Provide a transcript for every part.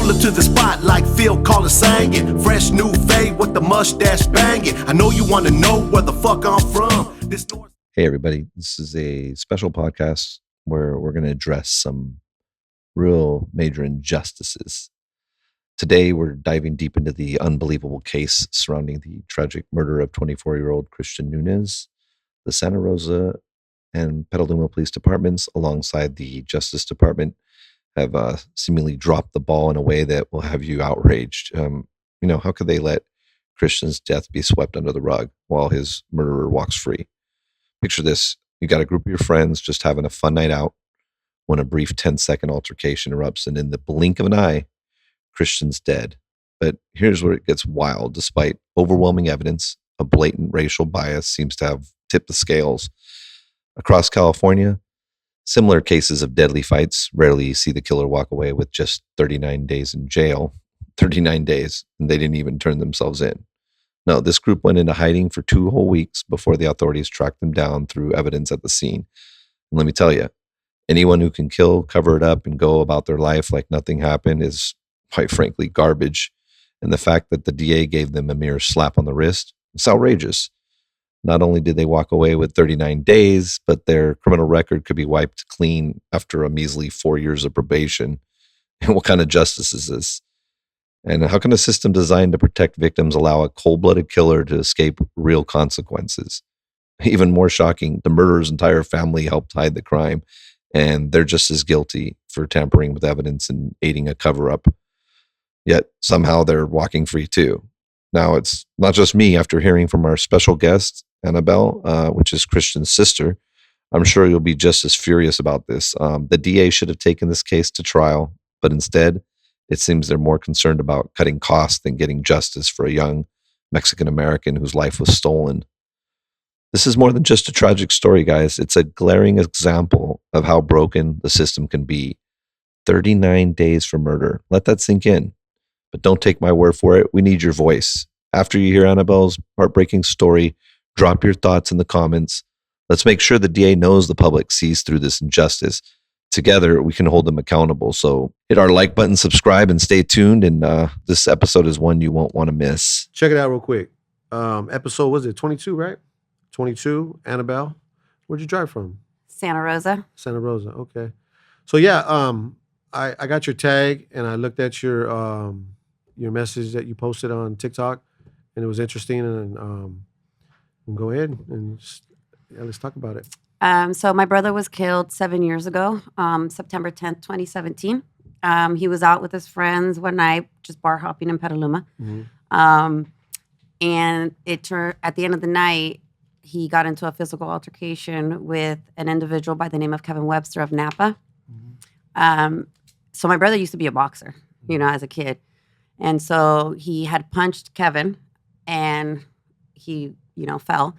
Pull it to the spot like Phil Collins sang it. Fresh new fade with the mustache banging. I know you want to know where the fuck I'm from. This North. Hey, everybody. This is a special podcast where we're going to address some real major injustices. Today, we're diving deep into the unbelievable case surrounding the tragic murder of 24-year-old Christian Nunez. The Santa Rosa and Petaluma police departments, alongside the Justice Department, have seemingly dropped the ball in a way that will have you outraged. How could they let Christian's death be swept under the rug while his murderer walks free? Picture this. You got a group of your friends just having a fun night out when a brief 10-second altercation erupts, and in the blink of an eye, Christian's dead. But here's where it gets wild. Despite overwhelming evidence, a blatant racial bias seems to have tipped the scales. Across California, similar cases of deadly fights. Rarely see the killer walk away with just 39 days in jail. 39 days, and they didn't even turn themselves in. No, this group went into hiding for 2 whole weeks before the authorities tracked them down through evidence at the scene. And let me tell you, anyone who can kill, cover it up, and go about their life like nothing happened is, quite frankly, garbage. And the fact that the DA gave them a mere slap on the wrist, it's outrageous. Not only did they walk away with 39 days, but their criminal record could be wiped clean after a measly 4 years of probation. And what kind of justice is this? And how can a system designed to protect victims allow a cold-blooded killer to escape real consequences? Even more shocking, the murderer's entire family helped hide the crime, and they're just as guilty for tampering with evidence and aiding a cover-up. Yet somehow they're walking free too. Now, it's not just me. After hearing from our special guest, Annabelle, which is Christian's sister, I'm sure you'll be just as furious about this. The DA should have taken this case to trial, but instead, it seems they're more concerned about cutting costs than getting justice for a young Mexican-American whose life was stolen. This is more than just a tragic story, guys. It's a glaring example of how broken the system can be. 39 days for murder. Let that sink in. But don't take my word for it. We need your voice. After you hear Annabelle's heartbreaking story, drop your thoughts in the comments. Let's make sure the DA knows the public sees through this injustice. Together, we can hold them accountable. So hit our like button, subscribe, and stay tuned. And this episode is one you won't want to miss. Check it out real quick. Episode, was it 22, right? 22, Annabelle. Where'd you drive from? Santa Rosa. Santa Rosa, okay. So yeah, I got your tag and I looked at your message that you posted on TikTok, and it was interesting. And go ahead and let's talk about it. So my brother was killed 7 years ago, September 10th, 2017. He was out with his friends one night, just bar hopping in Petaluma. Mm-hmm. And at the end of the night, he got into a physical altercation with an individual by the name of Kevin Webster of Napa. Mm-hmm. So my brother used to be a boxer, as a kid. And so he had punched Kevin and he, fell.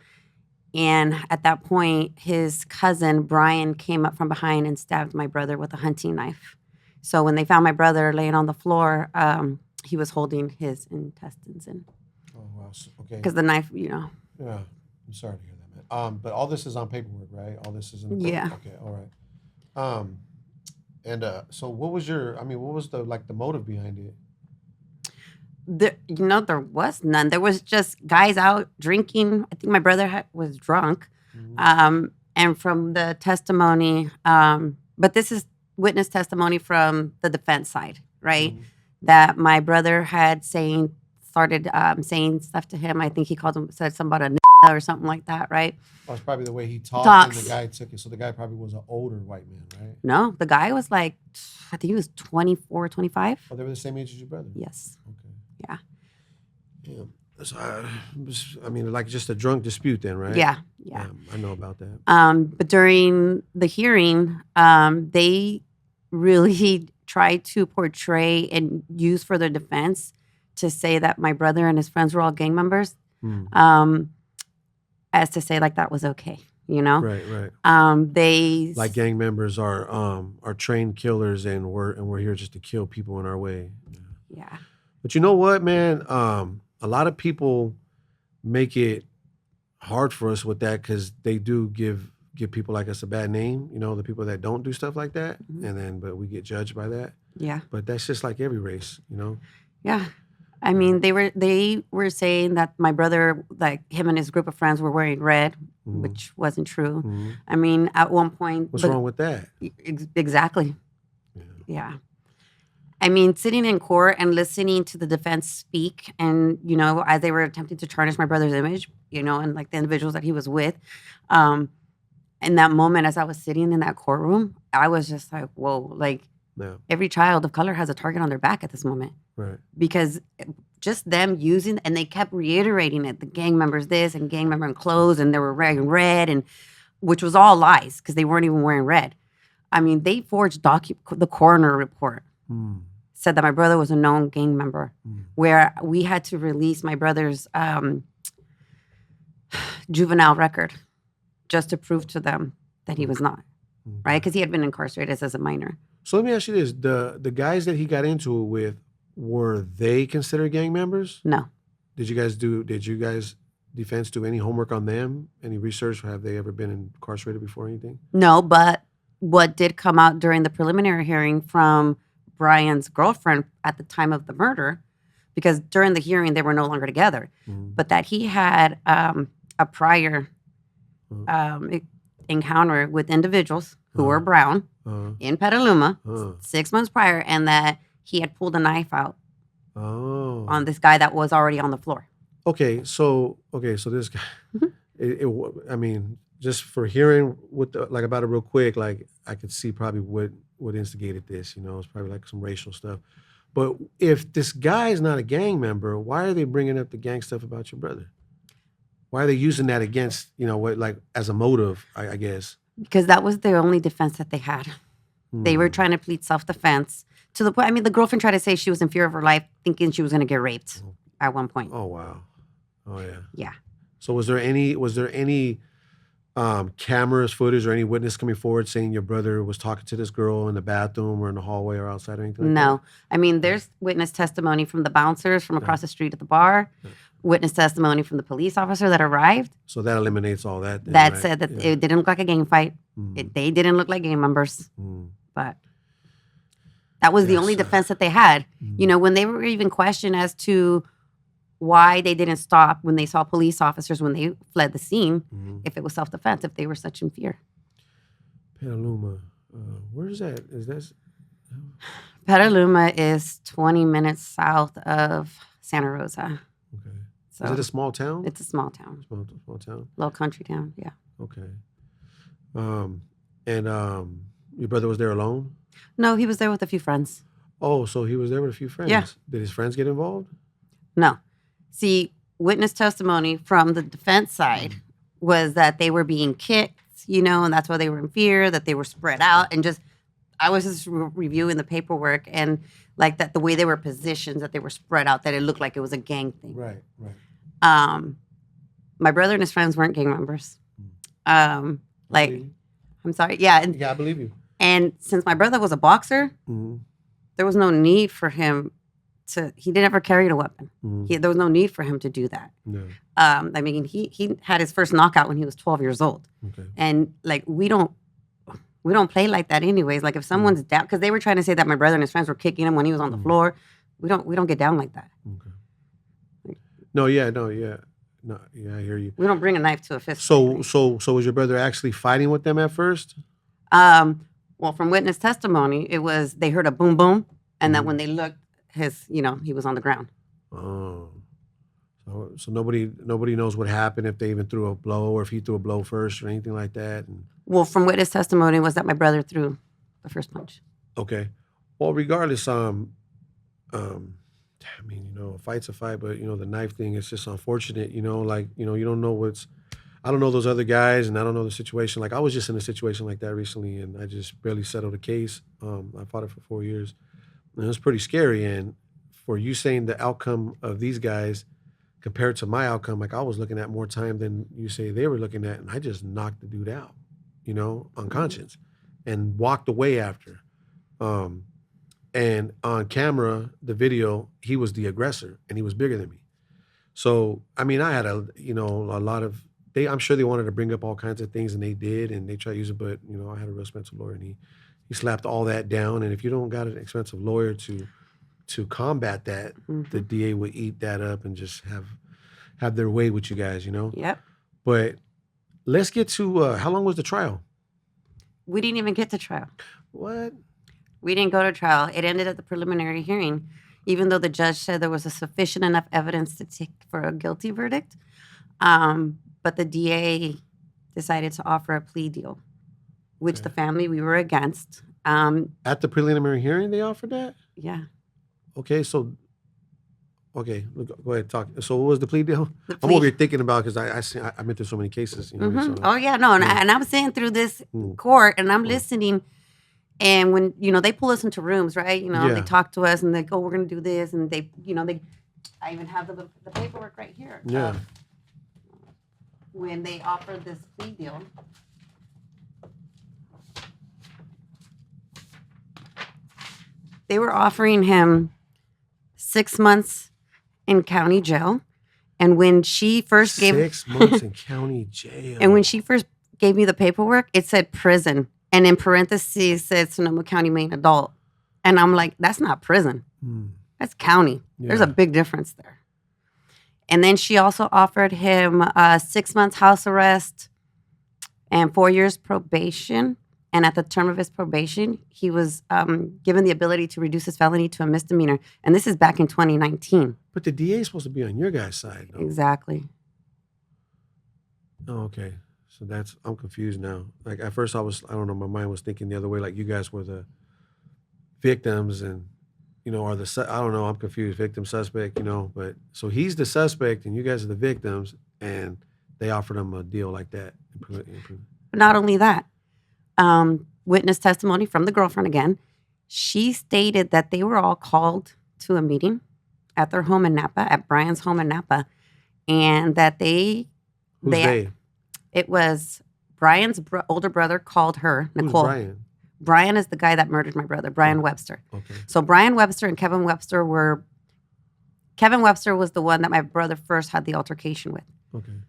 And at that point, his cousin, Brian, came up from behind and stabbed my brother with a hunting knife. So when they found my brother laying on the floor, he was holding his intestines in. Oh, wow. Okay. Because the knife, Yeah. I'm sorry to hear that, man. But all this is on paperwork, right? All this is in the Yeah. Okay, all right. So what was the motive behind it? There was none. There was just guys out drinking. I think my brother was drunk. Mm-hmm. And from the testimony, but this is witness testimony from the defense side, right? Mm-hmm. That my brother had started saying stuff to him. I think he said something about a or something like that, right? That's probably the way he talked. And the guy took it. So the guy probably was an older white man, right? No, the guy was I think he was 24, 25. Oh, they were the same age as your brother? Yes. Okay. Yeah. Yeah. So, just a drunk dispute then, right? Yeah. I know about that. But during the hearing, they really tried to portray and use for their defense to say that my brother and his friends were all gang members, as to say that was okay, Right. They gang members are trained killers, and we're here just to kill people in our way. Yeah. But you know what, man? A lot of people make it hard for us with that because they do give give people like us a bad name, you know, the people that don't do stuff like that, Mhm. and then but we get judged by that. Yeah. But that's just like every race, you know. Yeah. I mean, they were saying that my brother, like him and his group of friends, were wearing red, Mhm. which wasn't true. Mhm. I mean, at one point, What's wrong with that? Exactly. Yeah. Yeah. I mean, sitting in court and listening to the defense speak, and you know, as they were attempting to tarnish my brother's image, you know, and like the individuals that he was with, um, in that moment, as I was sitting in that courtroom, I was just like, "Whoa!" Like Yeah. every child of color has a target on their back at this moment. Right. Because just them using, and they kept reiterating it, the gang members this and gang member in clothes, and they were wearing red, and which was all lies because they weren't even wearing red. I mean, they forged the coroner report, Mm. said that my brother was a known gang member, Mm. where we had to release my brother's juvenile record just to prove to them that he was not, Okay. right? Because he had been incarcerated as a minor. So let me ask you this: the guys that he got into it with, were they considered gang members? No. Did you guys defense do any homework on them? Any research? Have they ever been incarcerated before or anything? No, but what did come out during the preliminary hearing from Brian's girlfriend at the time of the murder, because during the hearing they were no longer together, Mhm. but that he had a prior Mhm. encounter with individuals who Uh-huh. were brown Uh, in Petaluma uh, 6 months prior, and that he had pulled a knife out oh. on this guy that was already on the floor. Okay, so this guy, Mhm. I mean, just for hearing like about it real quick, like I could see probably what instigated this. You know, it's probably like some racial stuff. But if this guy is not a gang member, why are they bringing up the gang stuff about your brother? Why are they using that against, you know, what, like as a motive? I guess. Because that was the only defense that they had. They were Hmm. trying to plead self-defense to the point. I mean, the girlfriend tried to say she was in fear of her life, thinking she was going to get raped at one point. Oh wow. Oh yeah. Yeah. So was there any cameras, footage, or any witness coming forward saying your brother was talking to this girl in the bathroom or in the hallway or outside or anything like No. I mean, there's witness testimony from the bouncers from across the street at the bar, witness testimony from the police officer that arrived that? So that eliminates all that. Then, that right? said that Yeah. it didn't look like a gang fight. Mm, They didn't look like gang members, mm, but that was the only Yes. defense that they had. mm. You know, when they were even questioned as to why they didn't stop when they saw police officers when they fled the scene, Mhm. if it was self-defense, if they were such in fear. Petaluma. Where's that? Is that? Petaluma is 20 minutes south of Santa Rosa. Okay. So Is it a small town? it's a small town, Small town. little country town. Yeah. Okay. And your brother was there alone? No, he was there with a few friends. Oh, so he was there with a few friends. Yeah. Did his friends get involved? No. See, witness testimony from the defense side was that they were being kicked, you know, and that's why they were in fear, that they were spread out. And just, I was just reviewing the paperwork and like that the way they were positioned, that they were spread out, that it looked like it was a gang thing. Right. Right. My brother and his friends weren't gang members. I Like, believe you. I'm sorry. Yeah. Yeah, I believe you. And since my brother was a boxer, Mm-hmm. there was no need for him he never carried a weapon. Mm-hmm. There was no need for him to do that. No. I mean, he had his first knockout when he was 12 years old. Okay. And like, we don't play like that anyways. Like if someone's down, because they were trying to say that my brother and his friends were kicking him when he was on the floor. We don't get down like that. Okay. No, yeah, I hear you. We don't bring a knife to a fist. So was your brother actually fighting with them at first? Well, from witness testimony, it was they heard a boom boom, and that when they looked, he was on the ground. Oh. So nobody knows what happened, if they even threw a blow or if he threw a blow first or anything like that. And, Well, from witness testimony was that my brother threw the first punch. okay. Well, regardless, I mean, a fight's a fight, but the knife thing is just unfortunate. You don't know I don't know those other guys, and I don't know the situation. Like I was just in a situation like that recently, and I just barely settled a case. I fought it for 4 years, and it was pretty scary. And for you saying the outcome of these guys compared to my outcome, like I was looking at more time than you say they were looking at, and I just knocked the dude out, unconscious, and walked away after. And on camera, the video, he was the aggressor, and he was bigger than me. So, I mean, I had a lot of I'm sure they wanted to bring up all kinds of things, and they did, and they tried to use it. But I had a real expensive lawyer, and he slapped all that down. And if you don't got an expensive lawyer to combat that, the DA would eat that up and just have their way with you guys, Yep. But let's get to how long was the trial? We didn't even get to trial. What? We didn't go to trial. It ended at the preliminary hearing, even though the judge said there was a sufficient enough evidence to take for a guilty verdict. But the DA decided to offer a plea deal, which the family, we were against. At the preliminary hearing, they offered that? Yeah. Okay, go ahead, talk. So what was the plea deal? The I'm plea- over here thinking about because I've been through so many cases. So, Oh, yeah, no. And I'm sitting through this court and I'm listening. And when, they pull us into rooms, right? They talk to us and they go, we're going to do this. And I even have the paperwork right here. Yeah. When they offered this plea deal. They were offering him 6 months in county jail. And when she first gave 6 months in county jail. And when she first gave me the paperwork, it said prison. And in parentheses, it said Sonoma County Maine adult. And I'm like, that's not prison. That's county. There's a big difference there. And then she also offered him 6 months house arrest and 4 years probation. And at the term of his probation, he was given the ability to reduce his felony to a misdemeanor. And this is back in 2019. But the DA is supposed to be on your guys' side, though. Exactly. Oh, okay. So I'm confused now. Like at first I don't know, my mind was thinking the other way, like you guys were the victims and, are I don't know, I'm confused, victim, suspect, but so he's the suspect and you guys are the victims and they offered him a deal like that. But not only that, witness testimony from the girlfriend again, she stated that they were all called to a meeting at their home in Napa, at Brian's home in Napa, and that Who's they? It was Brian's older brother called her, Nicole. Who's Brian? Brian is the guy that murdered my brother, Brian Webster. Okay. So Brian Webster and Kevin Webster was the one that my brother first had the altercation with. Okay.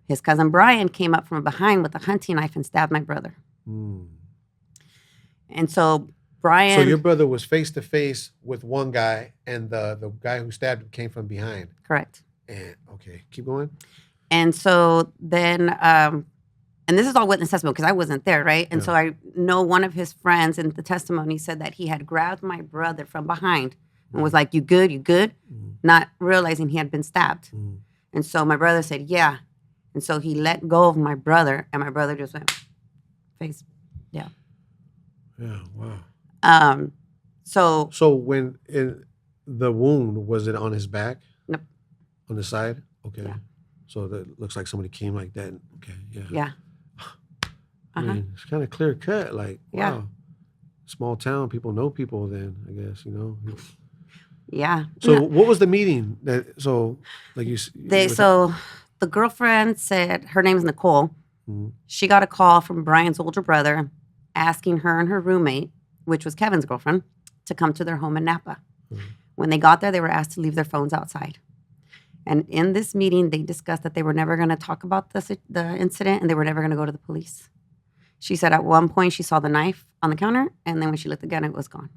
His cousin Brian came up from behind with a hunting knife and stabbed my brother. And so Brian... So your brother was face to face with one guy and the guy who stabbed him came from behind. Correct. And okay, keep going. And so then, and this is all witness testimony because I wasn't there, right? And so I know one of his friends in the testimony said that he had grabbed my brother from behind and was like, you good? You good? Not realizing he had been stabbed. And so my brother said, yeah. And so he let go of my brother and my brother just went face. Yeah. Yeah, wow. So when the wound, was it on his back? Nope. On the side? Okay. Yeah. So that looks like somebody came like that. Okay, yeah. Yeah. I mean, it's kind of clear cut. Like, Yeah. wow. Small town, people know people then, I guess, Yeah. So what was the meeting? So the girlfriend said, her name's Nicole. She got a call from Brian's older brother asking her and her roommate, which was Kevin's girlfriend, to come to their home in Napa. When they got there, they were asked to leave their phones outside. And in this meeting, they discussed that they were never going to talk about the incident and they were never going to go to the police. She said at one point she saw the knife on the counter, and then when she looked again, it was gone.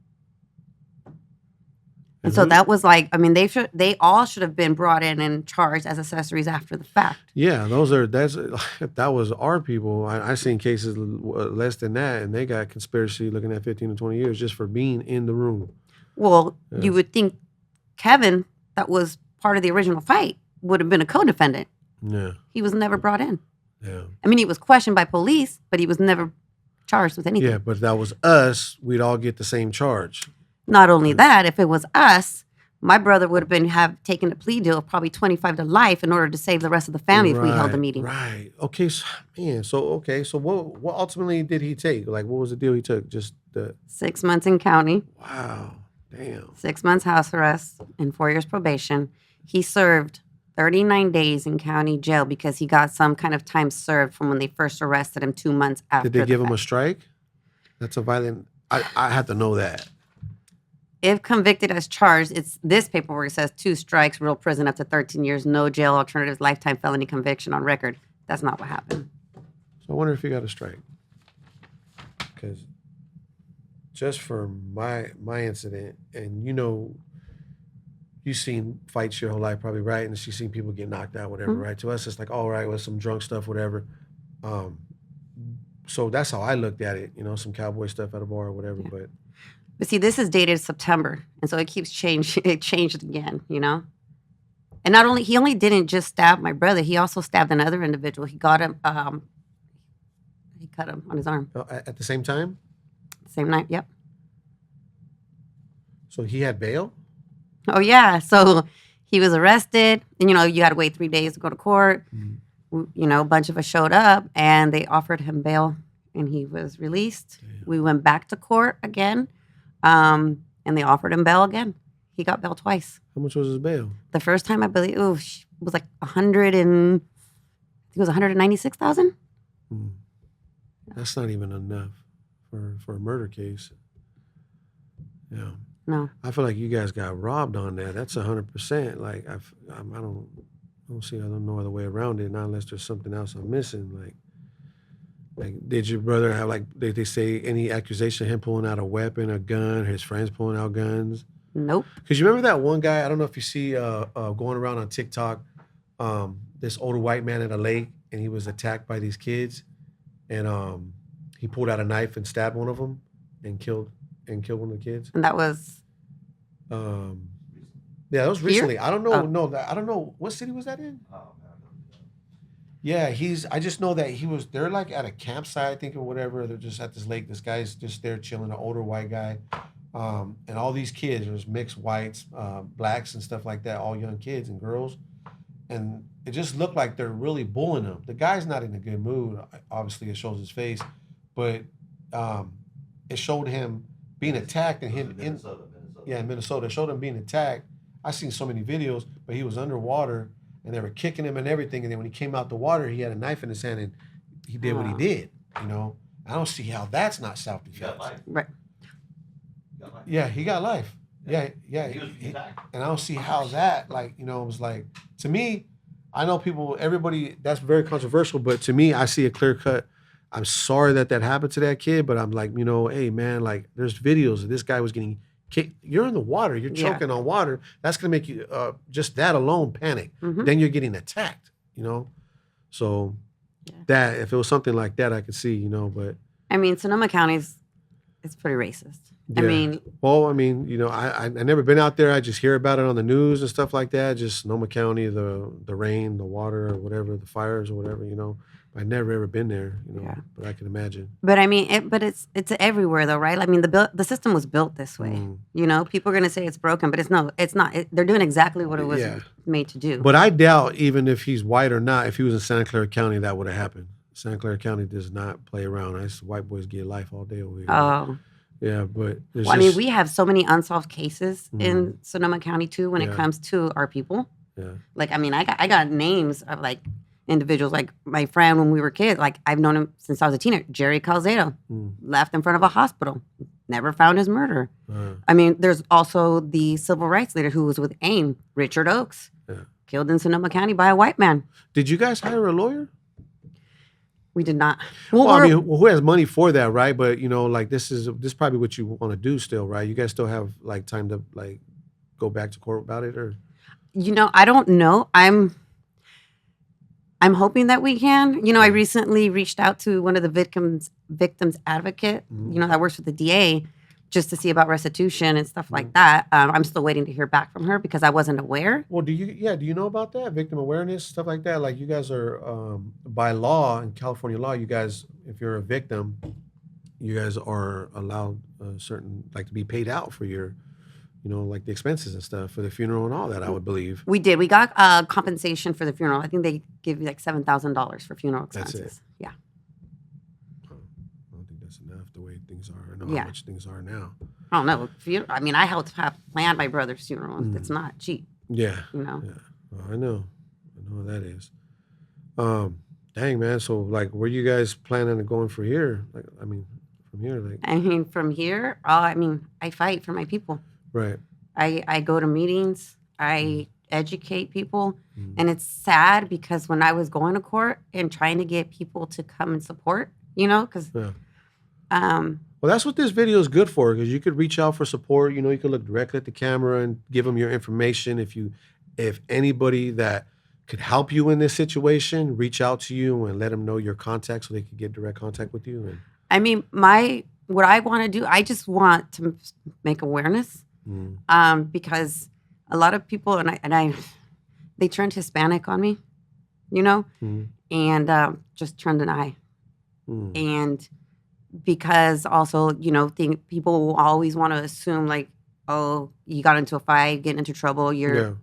And so that was like, I mean, they all should have been brought in and charged as accessories after the fact. Yeah, if that was our people, I seen cases less than that, and they got conspiracy looking at 15 to 20 years just for being in the room. Well, you would think Kevin, that was part of the original fight, would have been a co-defendant. Yeah. He was never brought in. Yeah. I mean, he was questioned by police, but he was never charged with anything. Yeah, but if that was us, we'd all get the same charge. Not only that, if it was us, my brother would have taken a plea deal of probably 25 to life in order to save the rest of the family if we held the meeting. Right. Okay. So what ultimately did he take? Like, what was the deal he took? Just the 6 months in county. Wow. Damn. 6 months house arrest and 4 years probation. He served 39 days in county jail because he got some kind of time served from when they first arrested him 2 months after. Did they give him a strike? That's a violent. I had to know that. If convicted as charged, it's this paperwork says 2 strikes, real prison up to 13 years, no jail, alternatives, lifetime felony conviction on record. that's not what happened. So I wonder if he got a strike. Because just for my incident, and you've seen fights your whole life probably, right? And you've seen people get knocked out, whatever, right? To us, it's like, all right, with some drunk stuff, whatever. So that's how I looked at it, some cowboy stuff at a bar or whatever. Yeah. But see, this is dated September, and so it keeps changing. It changed again, And not only he only didn't just stab my brother, he also stabbed another individual. He got him. He cut him on his arm. At the same time? Same night. Yep. So he had bail? Oh yeah. So he was arrested, and you got to wait 3 days to go to court. Mm-hmm. A bunch of us showed up, and they offered him bail, and he was released. Damn. We went back to court again, and they offered him bail again. He got bail twice. How much was his bail? The first time, I believe, it was like 196,000. That's not even enough for a murder case. Yeah. No. I feel like you guys got robbed on that. That's 100%. Like I don't see. I don't know other way around it. Not unless there's something else I'm missing. Like did your brother have did they say any accusation of him pulling out a weapon, a gun, his friends pulling out guns? Nope. Because you remember that one guy? I don't know if you see going around on TikTok. This older white man at a lake, and he was attacked by these kids, and he pulled out a knife and stabbed one of them, and killed one of the kids. And that was. Yeah, that was recently. Here? I don't know. Oh. No, I don't know what city was that in. Oh, man. Yeah, I just know that they're like at a campsite, I think, or whatever. They're just at this lake. This guy's just there chilling, an older white guy. And all these kids, there's mixed whites, blacks and stuff like that, all young kids and girls. And it just looked like they're really bullying him. The guy's not in a good mood. Obviously, it shows his face. But it showed him being attacked and him in Minnesota. It showed him being attacked. I've seen so many videos, but he was underwater and they were kicking him and everything. And then when he came out the water, he had a knife in his hand and he did what he did. I don't see how that's not self-defense. Right. Yeah, he got life. Yeah. And I don't see how that, it was like, to me, I know everybody, that's very controversial, but to me, I see a clear cut. I'm sorry that happened to that kid, but I'm like, hey, man, there's videos of this guy was getting kicked. You're in the water. You're choking on water. That's going to make you, just that alone, panic. Mm-hmm. Then you're getting attacked, So that, if it was something like that, I could see, but. I mean, Sonoma County's, it's pretty racist. Yeah. I never been out there. I just hear about it on the news and stuff like that. Just Sonoma County, the rain, the water, or whatever, the fires or whatever. I've never ever been there. But I can imagine. But I mean, it's everywhere though, right? I mean, the system was built this way. People are gonna say it's broken, but it's not. They're doing exactly what it was made to do. But I doubt, even if he's white or not, if he was in Santa Clara County, that would have happened. Santa Clara County does not play around. White boys get life all day over here. Oh. Yeah, but we have so many unsolved cases in Sonoma County too when it comes to our people. Yeah. I got names of individuals, like my friend when we were kids. I've known him since I was a teenager. Jerry Calzado left in front of a hospital, never found his murderer. There's also the civil rights leader who was with AIM, Richard Oakes, killed in Sonoma County by a white man. Did you guys hire a lawyer? We did not. Who has money for that, right? But this is probably what you want to do still, right? You guys still have time to go back to court about it, or? I don't know. I'm hoping that we can. I recently reached out to one of the victims advocate, that works with the DA, just to see about restitution and stuff like that. I'm still waiting to hear back from her because I wasn't aware. Well, do you know about that? Victim awareness, stuff like that? You guys are, by law, in California law, you guys, if you're a victim, you guys are allowed certain, to be paid out for your, the expenses and stuff for the funeral and all that, I would believe. We did. We got compensation for the funeral. I think they give you $7,000 for funeral expenses. That's it. Yeah. Enough the way things are. I know how much things are now. I don't know. I helped plan my brother's funeral. It's not cheap. Yeah. Yeah. Well, I know what that is. Dang, man. So, where you guys planning on going from here? From here, from here, I fight for my people. Right. I go to meetings. I educate people. And it's sad because when I was going to court and trying to get people to come and support, because well, that's what this video is good for, because you could reach out for support. You could look directly at the camera and give them your information. If anybody that could help you in this situation, reach out to you and let them know your contact so they could get direct contact with you. I mean, what I want to do, I just want to make awareness, because a lot of people they turned Hispanic on me, and just turned an eye, and because also think people will always want to assume like, oh, you got into a fight, getting into trouble, you're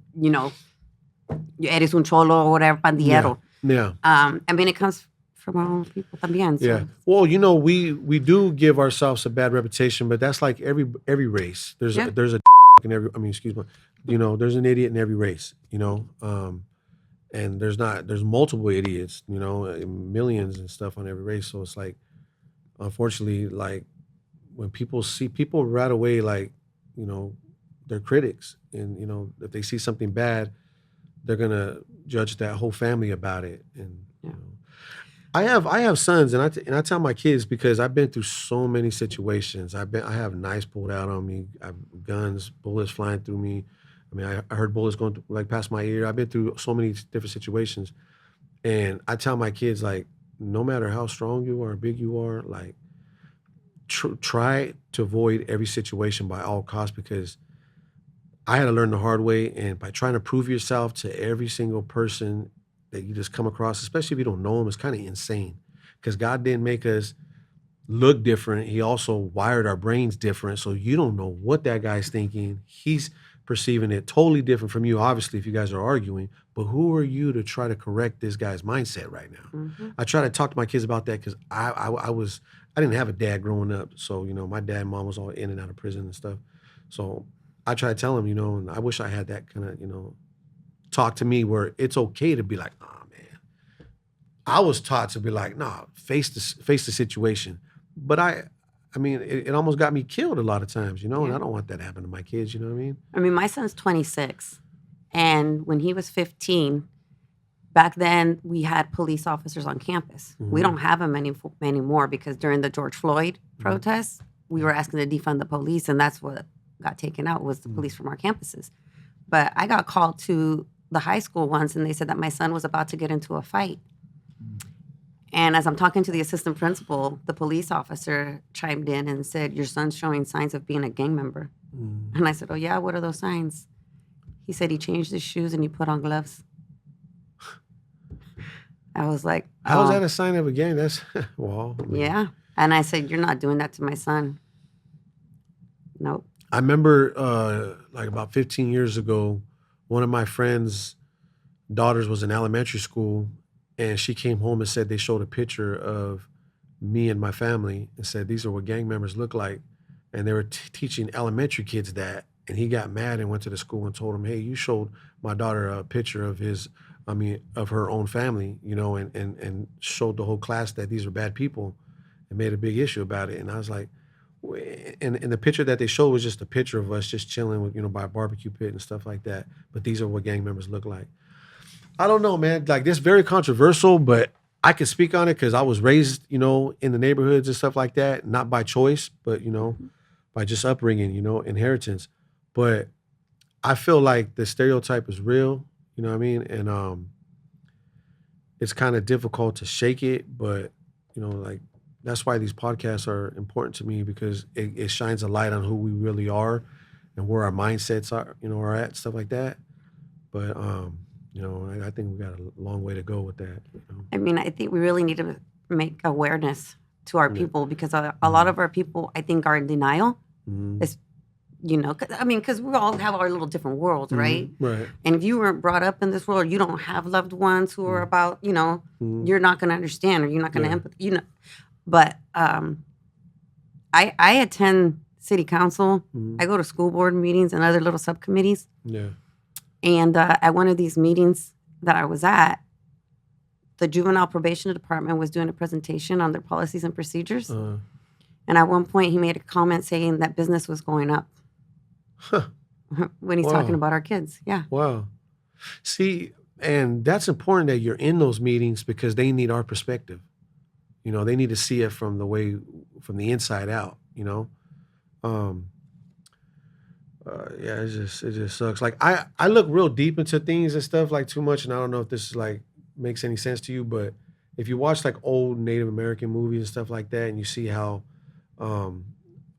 eres un cholo or whatever, pandillero. Yeah. I mean, it comes from our own people también. So. Yeah. Well, we do give ourselves a bad reputation, but that's like every race. There's a in every. I mean, excuse me. There's an idiot in every race. And there's multiple idiots. Millions and stuff on every race. So it's like, unfortunately, like when people see people right away, like they're critics, and if they see something bad, they're gonna judge that whole family about it. And I have sons, and I tell my kids, because I've been through so many situations. I have knives pulled out on me, I have guns, bullets flying through me. I mean, I heard bullets going like past my ear. I've been through so many different situations, and I tell my kids, like, no matter how strong you are, big you are, like try to avoid every situation by all costs, because I had to learn the hard way. And by trying to prove yourself to every single person that you just come across, especially if you don't know them, it's kind of insane, because God didn't make us look different. He also wired our brains different. So you don't know what that guy's thinking. He's perceiving it totally different from you, obviously, if you guys are arguing. But who are you to try to correct this guy's mindset right now? I try to talk to my kids about that, because I didn't have a dad growing up. So, my dad and mom was all in and out of prison and stuff. So I try to tell them, and I wish I had that kind of, talk to me where it's okay to be like, oh man. I was taught to be like, nah, face the situation. But I mean, it almost got me killed a lot of times, and I don't want that to happen to my kids, you know what I mean? I mean, my son's 26, and when he was 15, back then we had police officers on campus. We don't have them anymore, because during the George Floyd protests, we were asking to defund the police, and that's what got taken out was the police from our campuses. But I got called to the high school once, and they said that my son was about to get into a fight. And as I'm talking to the assistant principal, the police officer chimed in and said, your son's showing signs of being a gang member. And I said, oh yeah, what are those signs? He said he changed his shoes and he put on gloves. I was like, oh. How is that a sign of a gang? That's, well. I mean. Yeah. And I said, you're not doing that to my son. Nope. I remember like about 15 years ago, one of my friend's daughters was in elementary school, and she came home and said they showed a picture of me and my family and said, these are what gang members look like. And they were teaching elementary kids that. And he got mad and went to the school and told them, hey, you showed my daughter a picture of of her own family, and showed the whole class that these are bad people and made a big issue about it. And I was like, and the picture that they showed was just a picture of us just chilling with, by a barbecue pit and stuff like that. But these are what gang members look like. I don't know, man. Like, this is very controversial, but I can speak on it because I was raised, in the neighborhoods and stuff like that, not by choice, but, by just upbringing, inheritance. But I feel like the stereotype is real, you know what I mean? And it's kind of difficult to shake it, but, like, that's why these podcasts are important to me, because it shines a light on who we really are and where our mindsets are at, stuff like that. But, I think we got a long way to go with that. I mean, I think we really need to make awareness to our people, because a lot of our people, I think, are in denial. It's, because we all have our little different worlds, right? Right. And if you weren't brought up in this world, or you don't have loved ones who are about, you're not going to understand, or you're not going to empathize, But I attend city council. I go to school board meetings and other little subcommittees. Yeah. And at one of these meetings that I was at, the juvenile probation department was doing a presentation on their policies and procedures. And at one point, he made a comment saying that business was going up when he's talking about our kids. Yeah. Wow. See, and that's important that you're in those meetings because they need our perspective. You know, they need to see it from the inside out. You know, um, yeah, it just sucks. Like I look real deep into things and stuff like too much, and I don't know if this like makes any sense to you, but if you watch like old Native American movies and stuff like that, and you see how um,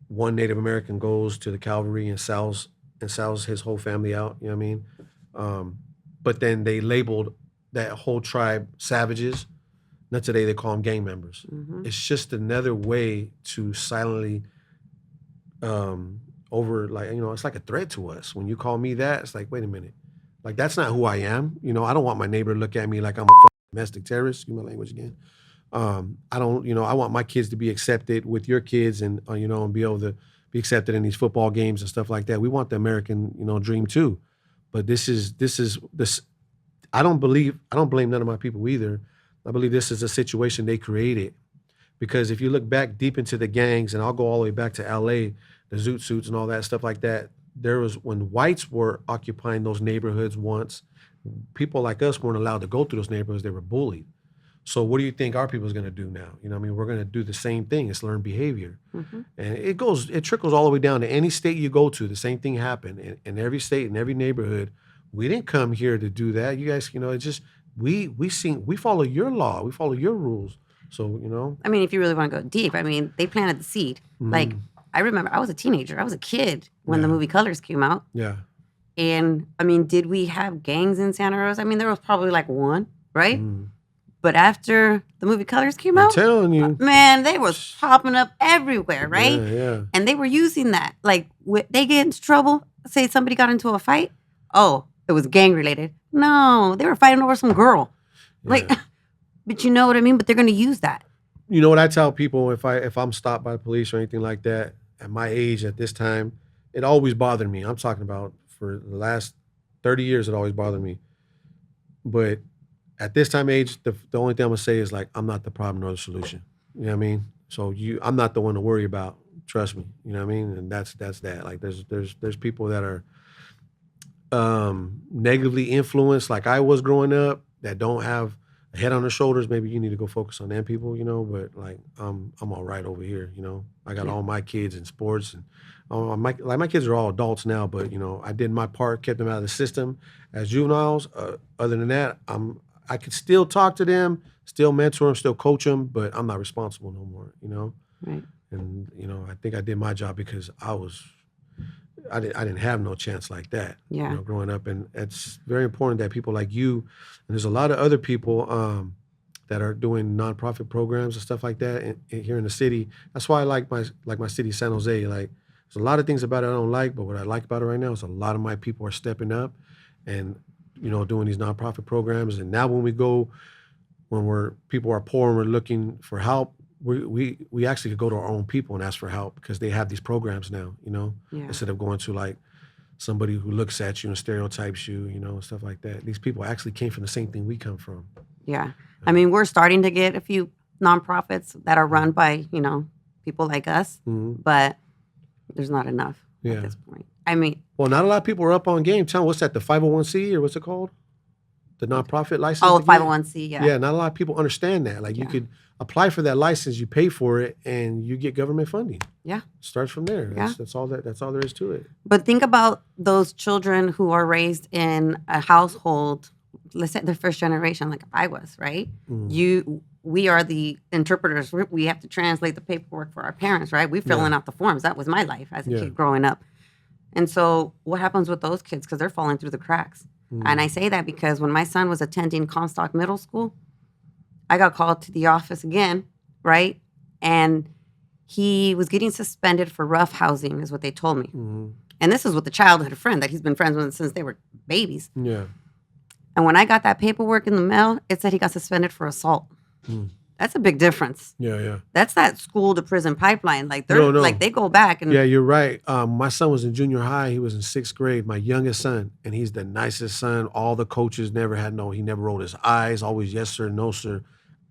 one Native American goes to the cavalry and sells his whole family out, you know what I mean? Um, but then they labeled that whole tribe savages. Not today they call them gang members. Mm-hmm. It's just another way to silently over like it's like a threat to us. When you call me that, it's like, wait a minute, like that's not who I am. You know, I don't want my neighbor to look at me like I'm a domestic terrorist. Excuse my language again. I don't, I want my kids to be accepted with your kids and and be able to be accepted in these football games and stuff like that. We want the American dream too, but this. I don't blame none of my people either. I believe this is a situation they created. Because if you look back deep into the gangs, and I'll go all the way back to LA, the zoot suits and all that stuff like that, there was when whites were occupying those neighborhoods once, people like us weren't allowed to go through those neighborhoods. They were bullied. So what do you think our people is going to do now? You know what I mean? We're going to do the same thing. It's learned behavior. Mm-hmm. And it trickles all the way down to any state you go to. The same thing happened in every state, in every neighborhood. We didn't come here to do that. You guys, it's just, we follow your law. We follow your rules. So, I mean, if you really want to go deep, I mean, they planted the seed. Mhm. Like, I remember I was a teenager. I was a kid when the Yeah. movie Colors came out. Yeah. And, I mean, did we have gangs in Santa Rosa? I mean, there was probably like one, right? Mhm. But after the movie Colors came I'm out, telling you. man, they was popping up everywhere, right? Yeah. And they were using that. Like, they get into trouble, say somebody got into a fight. Oh, it was gang related. No, they were fighting over some girl. Like, but you know what I mean? But they're going to use that. You know what I tell people if I'm stopped by the police or anything like that at my age at this time, it always bothered me. I'm talking about for the last 30 years, it always bothered me. But at this time age, the only thing I'm gonna say is like, I'm not the problem nor the solution. You know what I mean? So I'm not the one to worry about. Trust me. You know what I mean? And that's that. Like there's people that are negatively influenced like I was growing up that don't have a head on their shoulders. Maybe you need to go focus on them people, but like I'm all right over here. I got all my kids in sports and my kids are all adults now, but I did my part, kept them out of the system as juveniles. Other than that, I could still talk to them, still mentor them, still coach them, but I'm not responsible no more, Right. And I think I did my job because I didn't have no chance like that. Yeah. Growing up, and it's very important that people like you, and there's a lot of other people that are doing nonprofit programs and stuff like that here in the city. That's why I like my city, San Jose. Like, there's a lot of things about it I don't like, but what I like about it right now is a lot of my people are stepping up and doing these nonprofit programs. And now when people are poor and we're looking for help, we actually could go to our own people and ask for help because they have these programs now, Yeah. instead of going to like somebody who looks at you and stereotypes you, and stuff like that. These people actually came from the same thing we come from. Yeah. I mean, we're starting to get a few nonprofits that are run by, people like us, Mhm. but there's not enough Yeah. at this point. I mean, Well, not a lot of people are up on game. Tell them, what's that, the 501c or what's it called? The nonprofit license? oh, to get? 501c, yeah. Yeah, not a lot of people understand that. Like you Yeah. could apply for that license, you pay for it, and you get government funding. Yeah. Starts from there. Yeah. That's all there is to it. But think about those children who are raised in a household, let's say they're first generation, like I was, right? Mm. We are the interpreters. We have to translate the paperwork for our parents, right? We filling out the forms. That was my life as a kid growing up. And so what happens with those kids? Because they're falling through the cracks. And I say that because when my son was attending Comstock Middle School, I got called to the office again, right? And he was getting suspended for rough housing, is what they told me. Mm-hmm. And this is with a childhood friend that he's been friends with since they were babies. Yeah. And when I got that paperwork in the mail, it said he got suspended for assault. That's a big difference. Yeah. That's that school to prison pipeline. Like they're No. like they go back and Yeah, you're right. My son was in junior high. He was in 6th grade, my youngest son, and he's the nicest son. All the coaches he never rolled his eyes, always yes, sir, no, sir.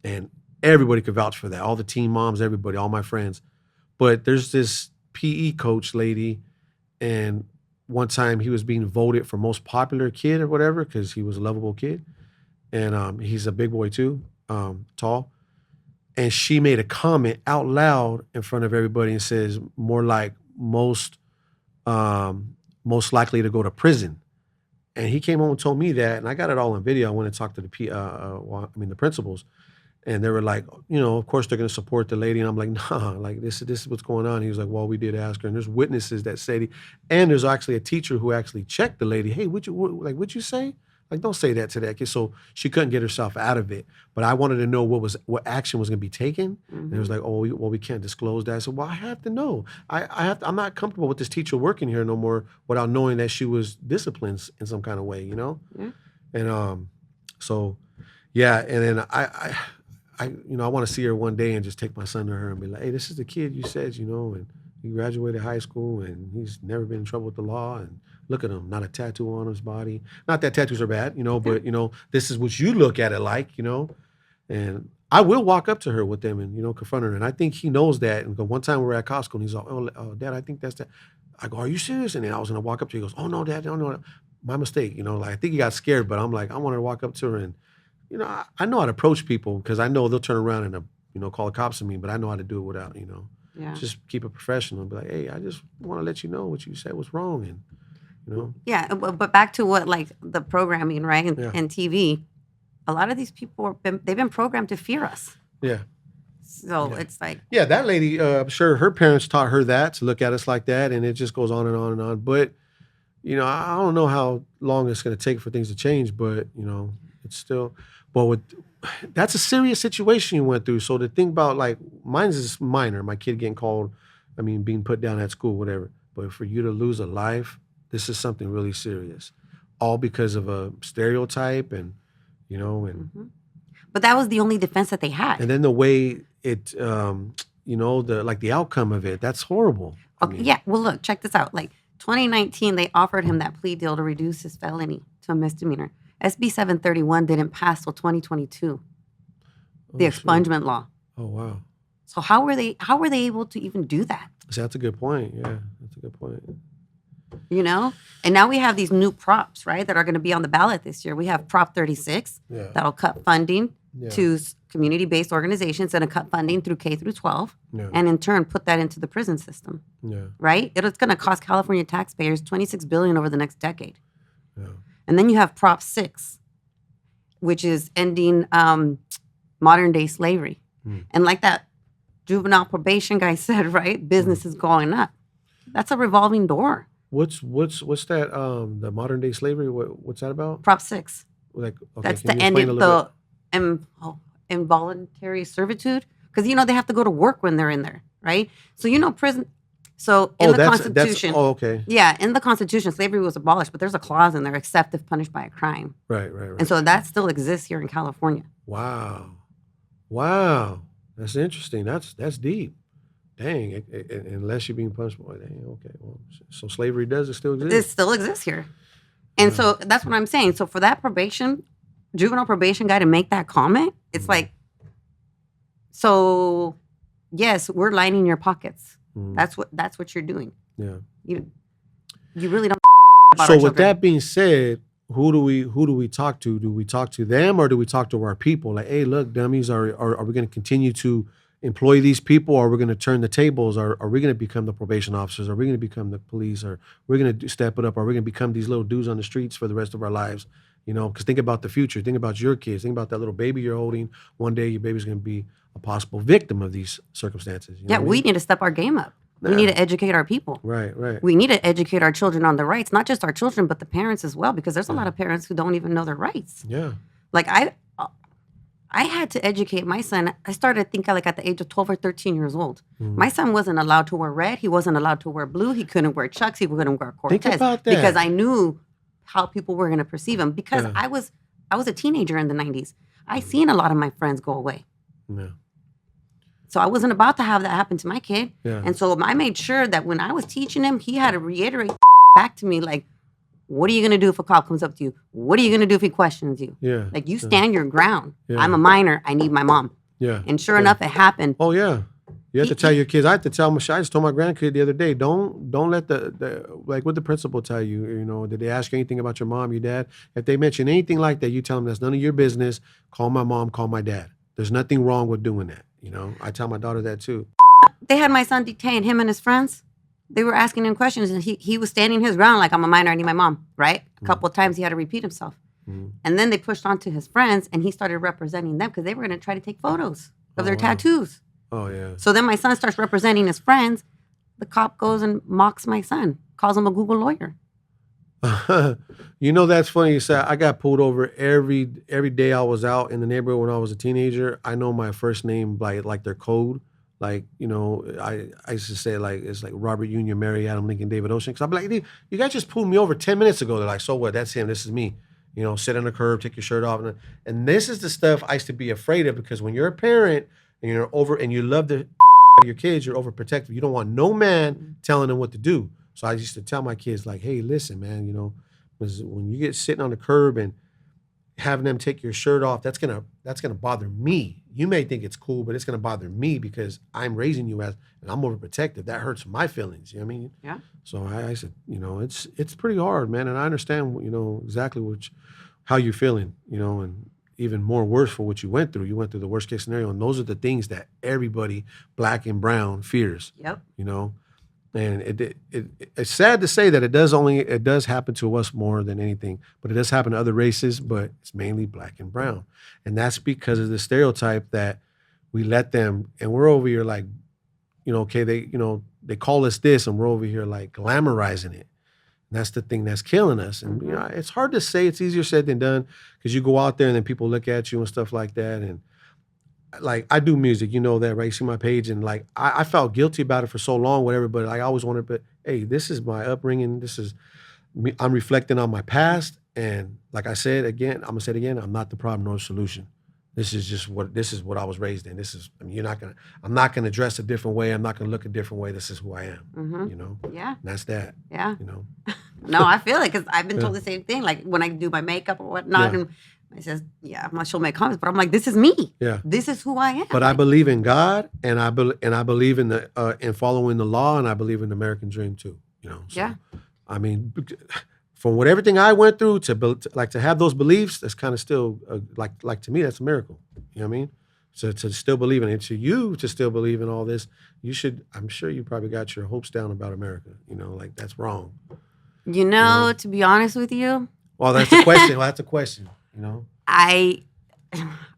And everybody could vouch for that. All the teen moms, everybody, all my friends. But there's this PE coach lady, and one time he was being voted for most popular kid or whatever because he was a lovable kid, and he's a big boy too, tall. And she made a comment out loud in front of everybody and says more like most likely to go to prison. And he came home and told me that, and I got it all on video. I went and talked to the principals, and they were like, of course they're going to support the lady. And I'm like, nah, like this is what's going on. He was like, well, we did ask her, and there's witnesses that said, and there's actually a teacher who actually checked the lady. Hey, what'd you say? Like, don't say that to that kid. So she couldn't get herself out of it. But I wanted to know what action was going to be taken. Mm-hmm. And it was like, we can't disclose that. I said, well, I have to know. I'm not comfortable with this teacher working here no more without knowing that she was disciplined in some kind of way, Yeah. And so, yeah. And then I want to see her one day and just take my son to her and be like, hey, this is the kid you said, and he graduated high school and he's never been in trouble with the law, and look at him, not a tattoo on his body. Not that tattoos are bad, but this is what you look at it like, and I will walk up to her with them and, confront her. And I think he knows that. And one time we were at Costco and he's like, oh, Dad, I think that's that. I go, are you serious? And then I was going to walk up to her. He goes, oh, no, Dad, no, my mistake. Like I think he got scared, but I'm like, I wanted to walk up to her and, I know how to approach people because I know they'll turn around and, call the cops on me, but I know how to do it without, just keep it professional and be like, hey, I just want to let you know what you said was wrong. And, Yeah, but back to what, like, the programming, right, and TV, a lot of these people, they've been programmed to fear us. Yeah. So it's like... Yeah, that lady, I'm sure her parents taught her that, to look at us like that, and it just goes on and on and on. But, I don't know how long it's going to take for things to change, but, it's still... But that's a serious situation you went through. So the thing about, like, mine is minor, my kid getting called, being put down at school, whatever. But for you to lose a life... This is something really serious, all because of a stereotype and. Mm-hmm. But that was the only defense that they had. And then the way it, the outcome of it, that's horrible. Okay, yeah, well, look, check this out. Like 2019, they offered him that plea deal to reduce his felony to a misdemeanor. SB 731 didn't pass till 2022. The expungement law. Oh, wow. So how were they able to even do that? So that's a good point. Yeah, that's a good point. And now we have these new props, right, that are going to be on the ballot this year. We have Prop 36 that'll cut funding to community-based organizations and cut funding through K through 12, and in turn put that into the prison system. Yeah. Right? It's going to cost California taxpayers $26 billion over the next decade. Yeah. And then you have Prop 6, which is ending modern-day slavery. And like that juvenile probation guy said, right, business is going up. That's a revolving door. What's that? The modern day slavery. What's that about? Prop 6. Like, okay, that's to end the involuntary servitude, because they have to go to work when they're in there, right? So prison. So in the Constitution. Okay. Yeah, in the Constitution, slavery was abolished, but there's a clause in there, except if punished by a crime. Right. And so that still exists here in California. Wow, that's interesting. That's deep. Dang, unless you're being punished. Boy, dang, okay. Well, so slavery does it still exist? It still exists here. And so that's what I'm saying. So for that juvenile probation guy to make that comment, it's like, so yes, we're lining your pockets. That's what you're doing. Yeah. You really don't about So our with children. that being said, who do we talk to? Do we talk to them or do we talk to our people? Like, hey, look, dummies, are we going to continue to employ these people, or are we going to turn the tables? Are we going to become the probation officers? Are we going to become the police? Or we're going to step it up? Are we going to become these little dudes on the streets for the rest of our lives? Because think about the future. Think about your kids. Think about that little baby you're holding. One day your baby's going to be a possible victim of these circumstances. We need to step our game up. We need to educate our people. Right. We need to educate our children on their rights, not just our children, but the parents as well, because there's a lot of parents who don't even know their rights. Yeah. Like I had to educate my son. I started thinking like at the age of 12 or 13 years old. My son wasn't allowed to wear red. He wasn't allowed to wear blue. He couldn't wear Chucks. He couldn't wear Cortez. Think about that. Because I knew how people were going to perceive him. Because I was a teenager in the 90s. I seen a lot of my friends go away. Yeah. So I wasn't about to have that happen to my kid. Yeah. And so I made sure that when I was teaching him, he had to reiterate back to me like, what are you going to do if a cop comes up to you? What are you going to do if he questions you? Yeah. Like, you stand your ground. Yeah. I'm a minor. I need my mom. Yeah. And sure enough, it happened. Oh, yeah. You have to tell your kids. I have to tell my. I just told my grandkid the other day. Don't let the like what the principal tell you. You know, did they ask you anything about your mom, your dad? If they mention anything like that, you tell them that's none of your business. Call my mom. Call my dad. There's nothing wrong with doing that. You know, I tell my daughter that too. They had my son detained, him and his friends. They were asking him questions, and he was standing his ground like, I'm a minor, I need my mom, right? A couple of times he had to repeat himself. And then they pushed on to his friends, and he started representing them because they were going to try to take photos of their tattoos. Oh, yeah. So then my son starts representing his friends. The cop goes and mocks my son, calls him a Google lawyer. You know, that's funny you said. I got pulled over every day I was out in the neighborhood when I was a teenager. I know my first name by like their code. Like, you know, I used to say like, it's like Robert Jr., Mary, Adam, Lincoln, David Ocean. Because I'd be like, dude, you guys just pulled me over 10 minutes ago. They're like, so what? That's him. This is me. You know, sit on the curb, take your shirt off. And this is the stuff I used to be afraid of because when you're a parent and you're over and you love the your kids, you're overprotective. You don't want no man telling them what to do. So I used to tell my kids like, hey, listen, man, you know, because when you get sitting on the curb and having them take your shirt off, that's gonna bother me. You may think it's cool, but it's gonna bother me because I'm raising you and I'm overprotective. That hurts my feelings. You know what I mean? Yeah. So I said, you know, it's pretty hard, man, and I understand, you know, exactly how you're feeling, you know, and even more worse for what you went through. You went through the worst case scenario, and those are the things that everybody, black and brown, fears. Yep. You know. And it's sad to say that it does happen to us more than anything, but it does happen to other races, but it's mainly black and brown. And that's because of the stereotype that we let them, and we're over here like, you know, okay, they call us this and we're over here like glamorizing it. And that's the thing that's killing us. And you know, it's hard to say, it's easier said than done because you go out there and then people look at you and stuff like that. And like I do music, you know that, right? You see my page, and like I felt guilty about it for so long, whatever. But like, I always wanted, but hey, this is my upbringing. This is me. I'm reflecting on my past, and like I said again, I'm gonna say it again. I'm not the problem nor the solution. This is what I was raised in. I'm not gonna dress a different way. I'm not gonna look a different way. This is who I am. You know. Yeah. And that's that. Yeah. You know. No, I feel it because I've been told the same thing. Like when I do my makeup or whatnot, and I says, "Yeah, she'll make comments," but I'm like, "This is me. Yeah, this is who I am." But I believe in God, and I believe in in following the law, and I believe in the American dream too. You know. So, yeah. I mean, from everything I went through to have those beliefs, that's kind of still like to me, that's a miracle. You know what I mean? So to still believe in it, to you to still believe in all this, you should. I'm sure you probably got your hopes down about America. You know, like that's wrong. You know, to be honest with you. Well, that's the question. Well, that's a question. You know.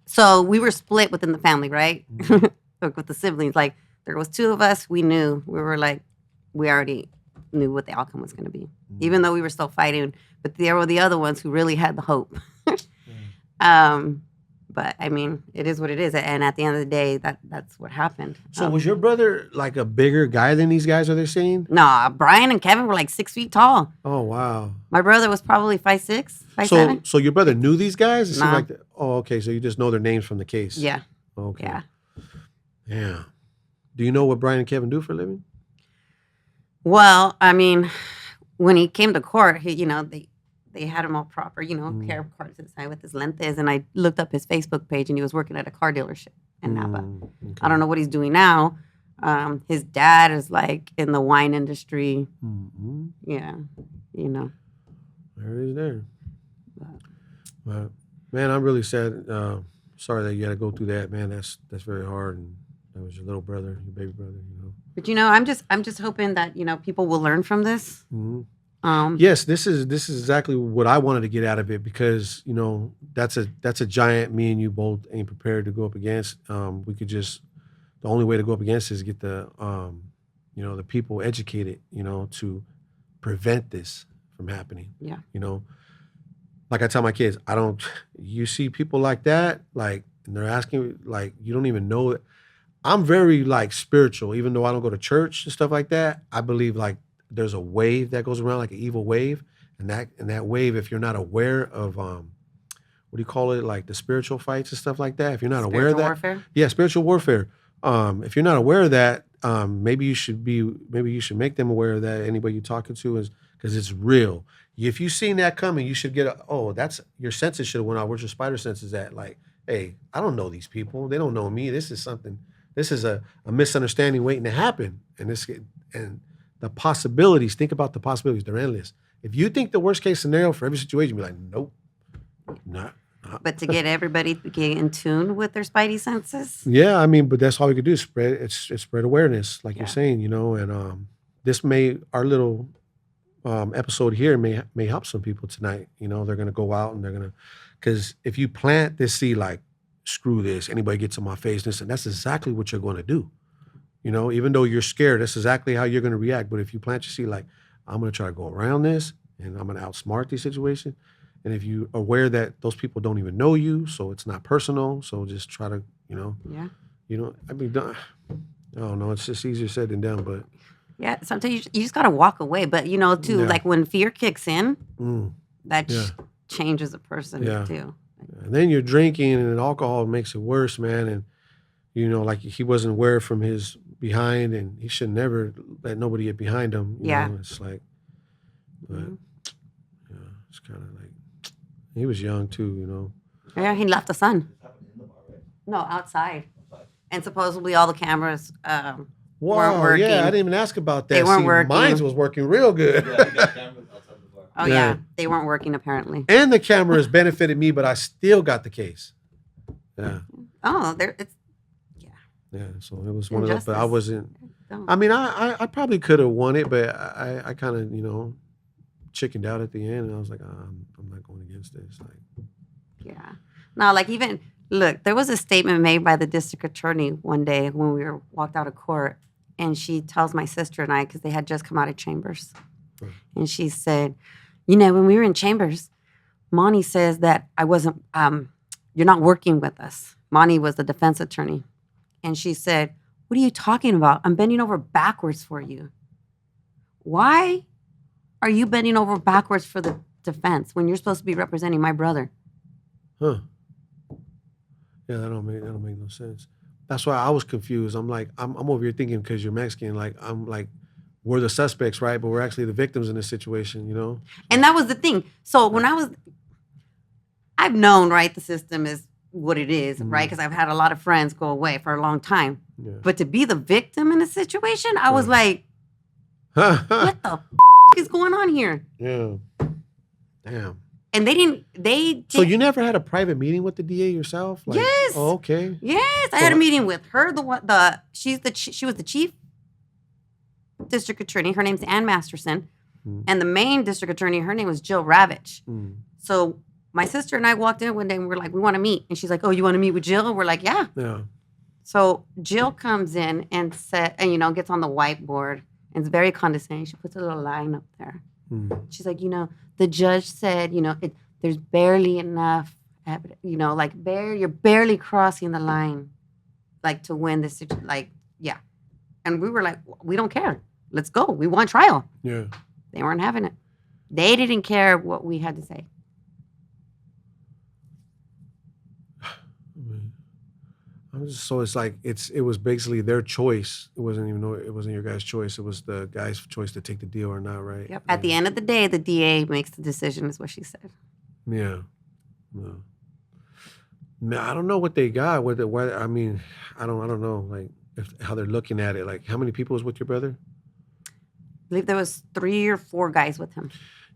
So we were split within the family, right? Like with the siblings, like there was two of us. We knew we already knew what the outcome was going to be, even though we were still fighting. But there were the other ones who really had the hope. But I mean, it is what it is, and at the end of the day, that's what happened. So was your brother like a bigger guy than these guys are they saying? Nah, Brian and Kevin were like 6 feet tall. Oh wow. My brother was probably 5'6", 5'7". So your brother knew these guys? It seemed Nah. like oh, okay. So you just know their names from the case. Yeah. Okay. Yeah. Yeah. Do you know what Brian and Kevin do for a living? Well, I mean, when he came to court, they had him all proper, pair of cards inside with his lentes. And I looked up his Facebook page, and he was working at a car dealership in Napa. Okay. I don't know what he's doing now. His dad is like in the wine industry. Mm-hmm. Yeah, There it is there. But, man, I'm really sad. Sorry that you had to go through that, man. That's very hard. And that was your little brother, your baby brother, But I'm just hoping that people will learn from this. Mm-hmm. Yes, this is exactly what I wanted to get out of it because that's a giant me and you both ain't prepared to go up against. We could just the only way to go up against is get the the people educated to prevent this from happening. Yeah. Like I tell my kids, you see people like that, like, and they're asking, like, you don't even know it. I'm very like spiritual, even though I don't go to church and stuff like that. I believe like there's a wave that goes around, like an evil wave, and that wave, if you're not aware of what do you call it, like the spiritual fights and stuff like that, if you're not aware of that, warfare? Yeah, spiritual warfare. If you're not aware of that, maybe you should make them aware of that. Anybody you're talking to is because it's real. If you've seen that coming, you should that's your senses should have went out. Where's your spider senses at? Like, hey, I don't know these people. They don't know me. This is something This is a misunderstanding waiting to happen. And the possibilities, think about the possibilities. They're endless. If you think the worst case scenario for every situation, be like, nope, not. But to get everybody to get in tune with their spidey senses. Yeah, I mean, but that's all we could do is spread. It's spread awareness, like Yeah. you're saying, and this our little episode here may help some people tonight. They're gonna go out and they're gonna, because if you plant this seed, like, screw this, anybody gets in my face, and that's exactly what you're going to do. Even though you're scared, that's exactly how you're going to react. But if you plant your seed, like, I'm going to try to go around this, and I'm going to outsmart these situations. And if you're aware that those people don't even know you, so it's not personal, so just try to, Yeah. I mean, I don't know. It's just easier said than done, but. Yeah, sometimes you just got to walk away. But, too, Yeah. like when fear kicks in, that Yeah. changes a person, Yeah. too. And then you're drinking, and alcohol makes it worse, man. And, like he wasn't aware from his behind, and he should never let nobody get behind him. Yeah. It's like, but yeah, it's kind of like, he was young too, Yeah, he left the sun. No, outside. And supposedly all the cameras weren't Wow, working. yeah, I didn't even ask about that. They weren't See, working. Mine was working real good. Oh, Yeah. yeah. They weren't working, apparently. And the cameras benefited me, but I still got the case. Yeah, Oh, it's yeah. So it was one of those, but I Injustice. wasn't. don't. I mean, I probably could have won it, but I kind of, chickened out at the end, and I was like, I'm not going against this. Like, Yeah. No, like even look, there was a statement made by the district attorney one day when we were walked out of court, and she tells my sister and I, because they had just come out of chambers, and she said, when we were in chambers, Monty says that I wasn't. You're not working with us. Monty was the defense attorney, and she said, "What are you talking about? I'm bending over backwards for you. Why are you bending over backwards for the defense when you're supposed to be representing my brother?" huh? Yeah, that don't make no sense. That's why I was confused. I'm like, I'm over here thinking because you're Mexican, like I'm like, we're the suspects, right? But we're actually the victims in this situation, And that was the thing. So when I've known, right, the system is what it is, right? Because I've had a lot of friends go away for a long time. Yeah. But to be the victim in a situation, I was like, what the is going on here? Yeah. Damn. And they So you never had a private meeting with the DA yourself? Like, Yes. Oh, okay. Yes, I had a meeting with her. She was the chief district attorney. Her name's Ann Masterson, and the main district attorney, her name was Jill Ravitch. So my sister and I walked in one day and we're like, we want to meet, and she's like, oh, you want to meet with Jill? And we're like, yeah. Yeah. So Jill comes in and gets on the whiteboard and is very condescending. She puts a little line up there. She's like, the judge said, there's barely enough, you're barely crossing the line, like, to win this, like, yeah. And we were like, we don't care. Let's go. We want trial. Yeah. They weren't having it. They didn't care what we had to say. So it's like it was basically their choice. It wasn't your guys' choice. It was the guy's choice to take the deal or not, right? Yep. At the end of the day, the DA makes the decision, is what she said. Yeah. No. Man, I don't know what they got with it. I mean, I don't know, like, how they're looking at it. Like, how many people was with your brother? I believe there was 3 or 4 guys with him.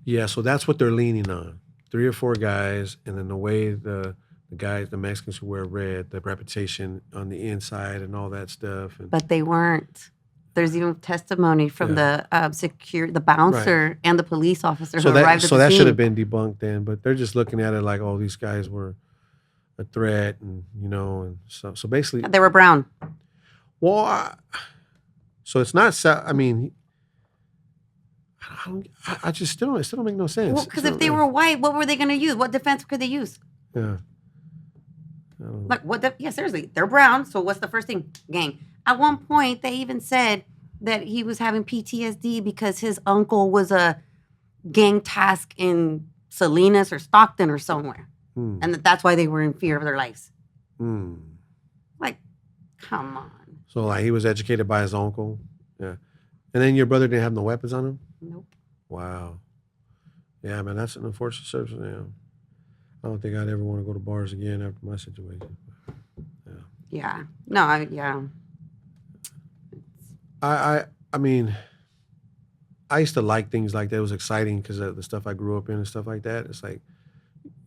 Yeah, so that's what they're leaning on. 3 or 4 guys, and then the way the guys, the Mexicans who wear red, the reputation on the inside and all that stuff. And But they weren't. There's even testimony from the bouncer and the police officer who arrived at the scene. So that should have been debunked then, but they're just looking at it like, oh, these guys were a threat, and and so basically They were brown. Well, so it's not. I mean, I just still it don't make no sense. Well, because if they were white, what were they going to use? What defense could they use? Yeah. Like, what? Yeah, seriously, they're brown. So what's the first thing? Gang. At one point, they even said that he was having PTSD because his uncle was a gang task in Salinas or Stockton or somewhere, and that's why they were in fear of their lives. Like, come on. So like he was educated by his uncle, yeah, and then your brother didn't have no weapons on him. Nope. Wow. Yeah, man, that's an unfortunate circumstance. I don't think I'd ever want to go to bars again after my situation. Yeah. No. Yeah. I mean, I used to like things like that. It was exciting because of the stuff I grew up in and stuff like that. It's like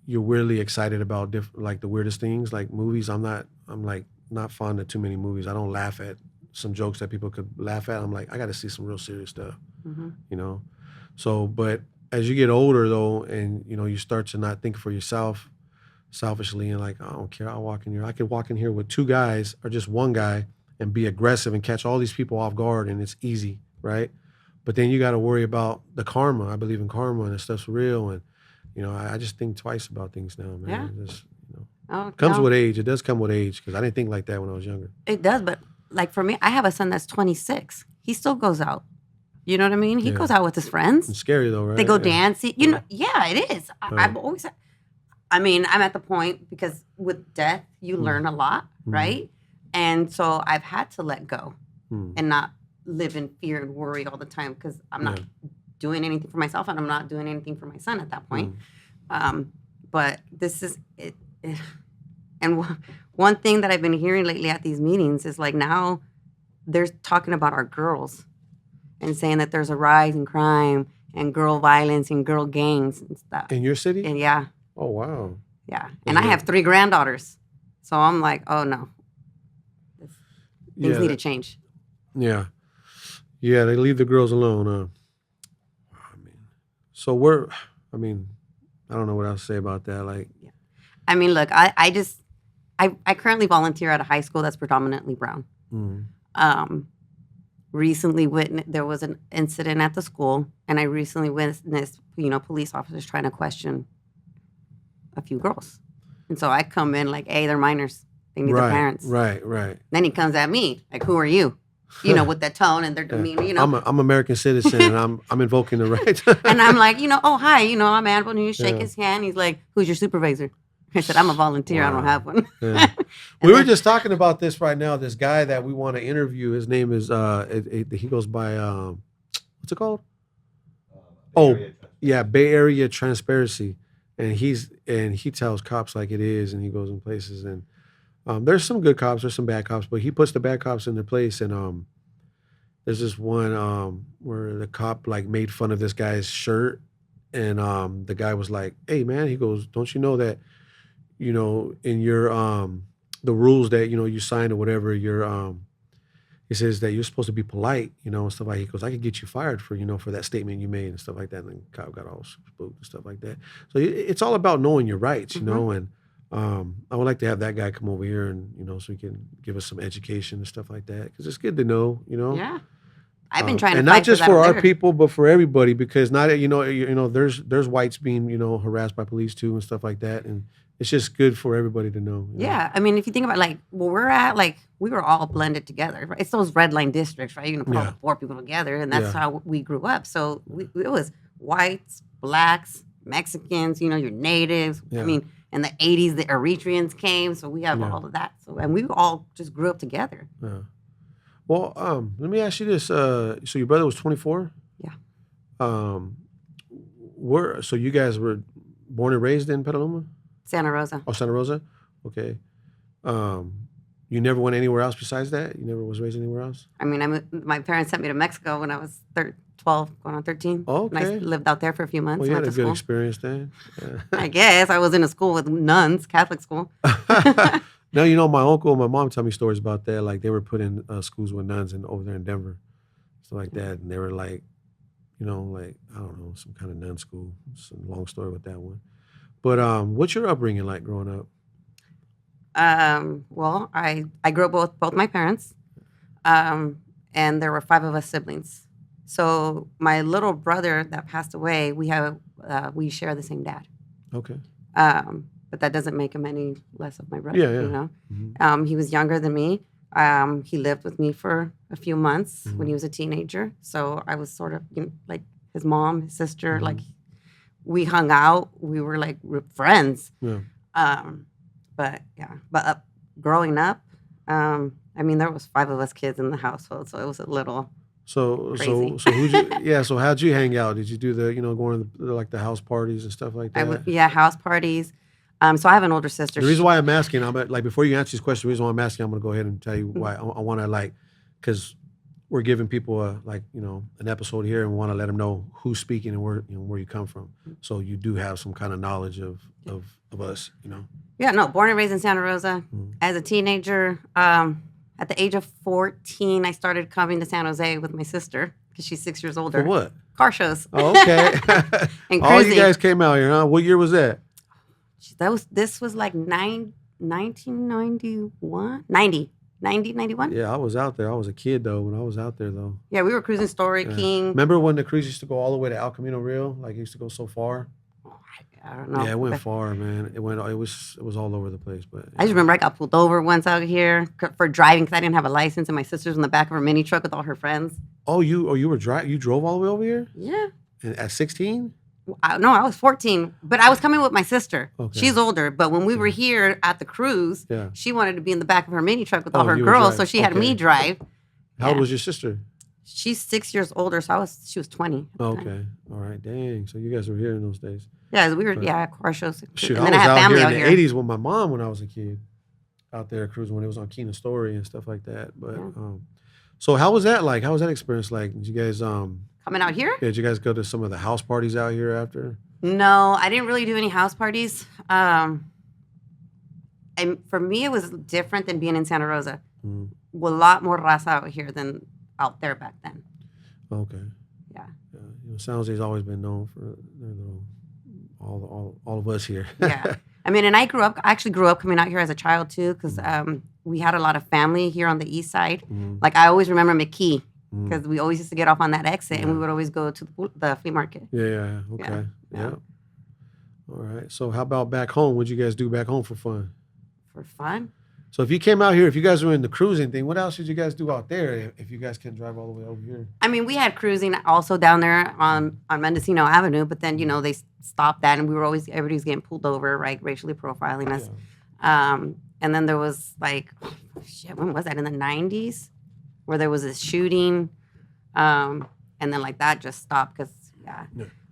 you're weirdly excited about like the weirdest things, like movies. I'm like not fond of too many movies. I don't laugh at some jokes that people could laugh at. I'm like, I got to see some real serious stuff, you know? So, but as you get older though, and you start to not think for yourself selfishly and like, I don't care. I'll walk in here. I could walk in here with two guys or just one guy and be aggressive and catch all these people off guard, and it's easy, right? But then you got to worry about the karma. I believe in karma, and that stuff's real. And I just think twice about things now, man. Yeah. It just, Oh, comes no. with age. It does come with age because I didn't think like that when I was younger. It does, but like for me, I have a son that's 26. He still goes out. You know what I mean? He Yeah. goes out with his friends. It's scary though, right? They go Yeah. dancing. Yeah, it is. I've always, I mean, I'm at the point because with death, you learn a lot, right? And so I've had to let go and not live in fear and worry all the time because I'm not doing anything for myself and I'm not doing anything for my son at that point. But this is it. And one thing that I've been hearing lately at these meetings is like now they're talking about our girls and saying that there's a rise in crime and girl violence and girl gangs and stuff. In your city? And yeah. Oh wow. Yeah. And I have 3 granddaughters. So I'm like, oh no. Things need to change. Yeah. Yeah, they leave the girls alone, I don't know what else to say about that. Like, I mean, look, I currently volunteer at a high school that's predominantly brown. Recently there was an incident at the school, and I recently witnessed, police officers trying to question a few girls. And so I come in like, hey, they're minors. They need their parents. Right. Then he comes at me like, who are you? With that tone and their demeanor, I'm American citizen and I'm invoking the right. And I'm like, oh, hi, I'm Annabelle. And you shake his hand. He's like, who's your supervisor? I said, I'm a volunteer. Wow. I don't have one. Yeah. We were just talking about this right now. This guy that we want to interview, his name is, he goes by, what's it called? Bay Area Transparency. And he tells cops like it is, and he goes in places. And there's some good cops, there's some bad cops, but he puts the bad cops in their place. And there's this one where the cop like made fun of this guy's shirt. And the guy was like, hey, man, he goes, don't you know that, in your the rules that you signed or whatever, he says that you're supposed to be polite, and stuff like. He goes, I could get you fired for for that statement you made and stuff like that. And the cop got all spooked and stuff like that. So it's all about knowing your rights, and I would like to have that guy come over here and so he can give us some education and stuff like that because it's good to know, Yeah. I've been trying to and fight not just for, for that our there. people, but for everybody, because not there's whites being harassed by police too and stuff like that, and it's just good for everybody to know. Yeah, I mean, if you think about like where we're at, like we were all blended together. Right? It's those red line districts, right? You're gonna put all the poor people together, and that's how we grew up. So it was whites, blacks, Mexicans, your natives. Yeah. I mean, in the '80s, the Eritreans came, so we have all of that. So and we all just grew up together. Yeah. Well, let me ask you this. So your brother was 24? Yeah. So you guys were born and raised in Petaluma? Santa Rosa. Oh, Santa Rosa? Okay. You never went anywhere else besides that? You never was raised anywhere else? I mean, my parents sent me to Mexico when I was 12, going on 13. Oh, and I okay. lived out there for a few months. Well, you went had a to good school. experience then. Yeah. I guess I was in a school with nuns, Catholic school. Now, my uncle and my mom tell me stories about that. Like they were put in schools with nuns over there in Denver, stuff like that. And they were like, like, I don't know, some kind of nun school. It's a long story with that one. But what's your upbringing like growing up? Well, I grew up with both my parents, and there were 5 of us siblings. So my little brother that passed away, we share the same dad. Okay. But that doesn't make him any less of my brother. Yeah. Mm-hmm. He was younger than me. He lived with me for a few months when he was a teenager. So I was sort of like his mom, his sister. Like we hung out. We were like friends. Yeah. But growing up, I mean, there was 5 of us kids in the household, so it was a little crazy. So how'd you hang out? Did you do the going to like the house parties and stuff like that? House parties. So I have an older sister. The reason why I'm asking, like before you answer this question, the reason why I'm asking, I'm gonna go ahead and tell you why I want to because we're giving people an episode here, and we want to let them know who's speaking and where you come from. So you do have some kind of knowledge of us, you know. Yeah, no, born and raised in Santa Rosa. As a teenager, at the age of 14, I started coming to San Jose with my sister because she's 6 years older. For what? Car shows. Oh, okay. And All cruising. you guys came out here, huh? What year was that? This was like 1991? 90, 91? Yeah, I was out there. I was a kid, though, when I was out there, though. Yeah, we were cruising Story King. Remember when the cruise used to go all the way to El Camino Real? Like, it used to go so far? I don't know. Yeah, it went far, man. It was all over the place. But I just remember I got pulled over once out here for driving because I didn't have a license, and my sister's in the back of her mini truck with all her friends. You drove all the way over here? Yeah. And at 16? No, I was 14, but I was coming with my sister. Okay. She's older, but when we were here at the cruise, Yeah. she wanted to be in the back of her mini truck with all her you were girls, so driving. she had me Okay. drive. How old Yeah. was your sister? She's 6 years older, so she was 20. at the time. Okay. All right. Dang. So you guys were here in those days. Yeah, we were car shows. Shoot, and I then was I had out family here out in here. the 80s with my mom when I was a kid. Out there cruising when it was on Keenan Story and stuff like that. But so how was that like? How was that experience like? Did you guys Coming out here? did you guys go to some of the house parties out here after? No, I didn't really do any house parties. And for me, it was different than being in Santa Rosa. Mm. A lot more raza out here than out there back then. Okay. Yeah. You know, San Jose's always been known for their little all of us here. Yeah. I mean, and I actually grew up coming out here as a child too, because we had a lot of family here on the east side. Mm. Like I always remember McKee, because we always used to get off on that exit and we would always go to the flea market. Yeah. Okay. Yeah. Yeah. All right. So how about back home? What'd you guys do back home for fun? For fun? So if you came out here, if you guys were in the cruising thing, what else did you guys do out there if you guys couldn't drive all the way over here? I mean, we had cruising also down there on Mendocino Avenue, but then, they stopped that and everybody was getting pulled over, right? Racially profiling us. Yeah. And then there was when was that? In the 90s? Where there was a shooting. And then that just stopped because,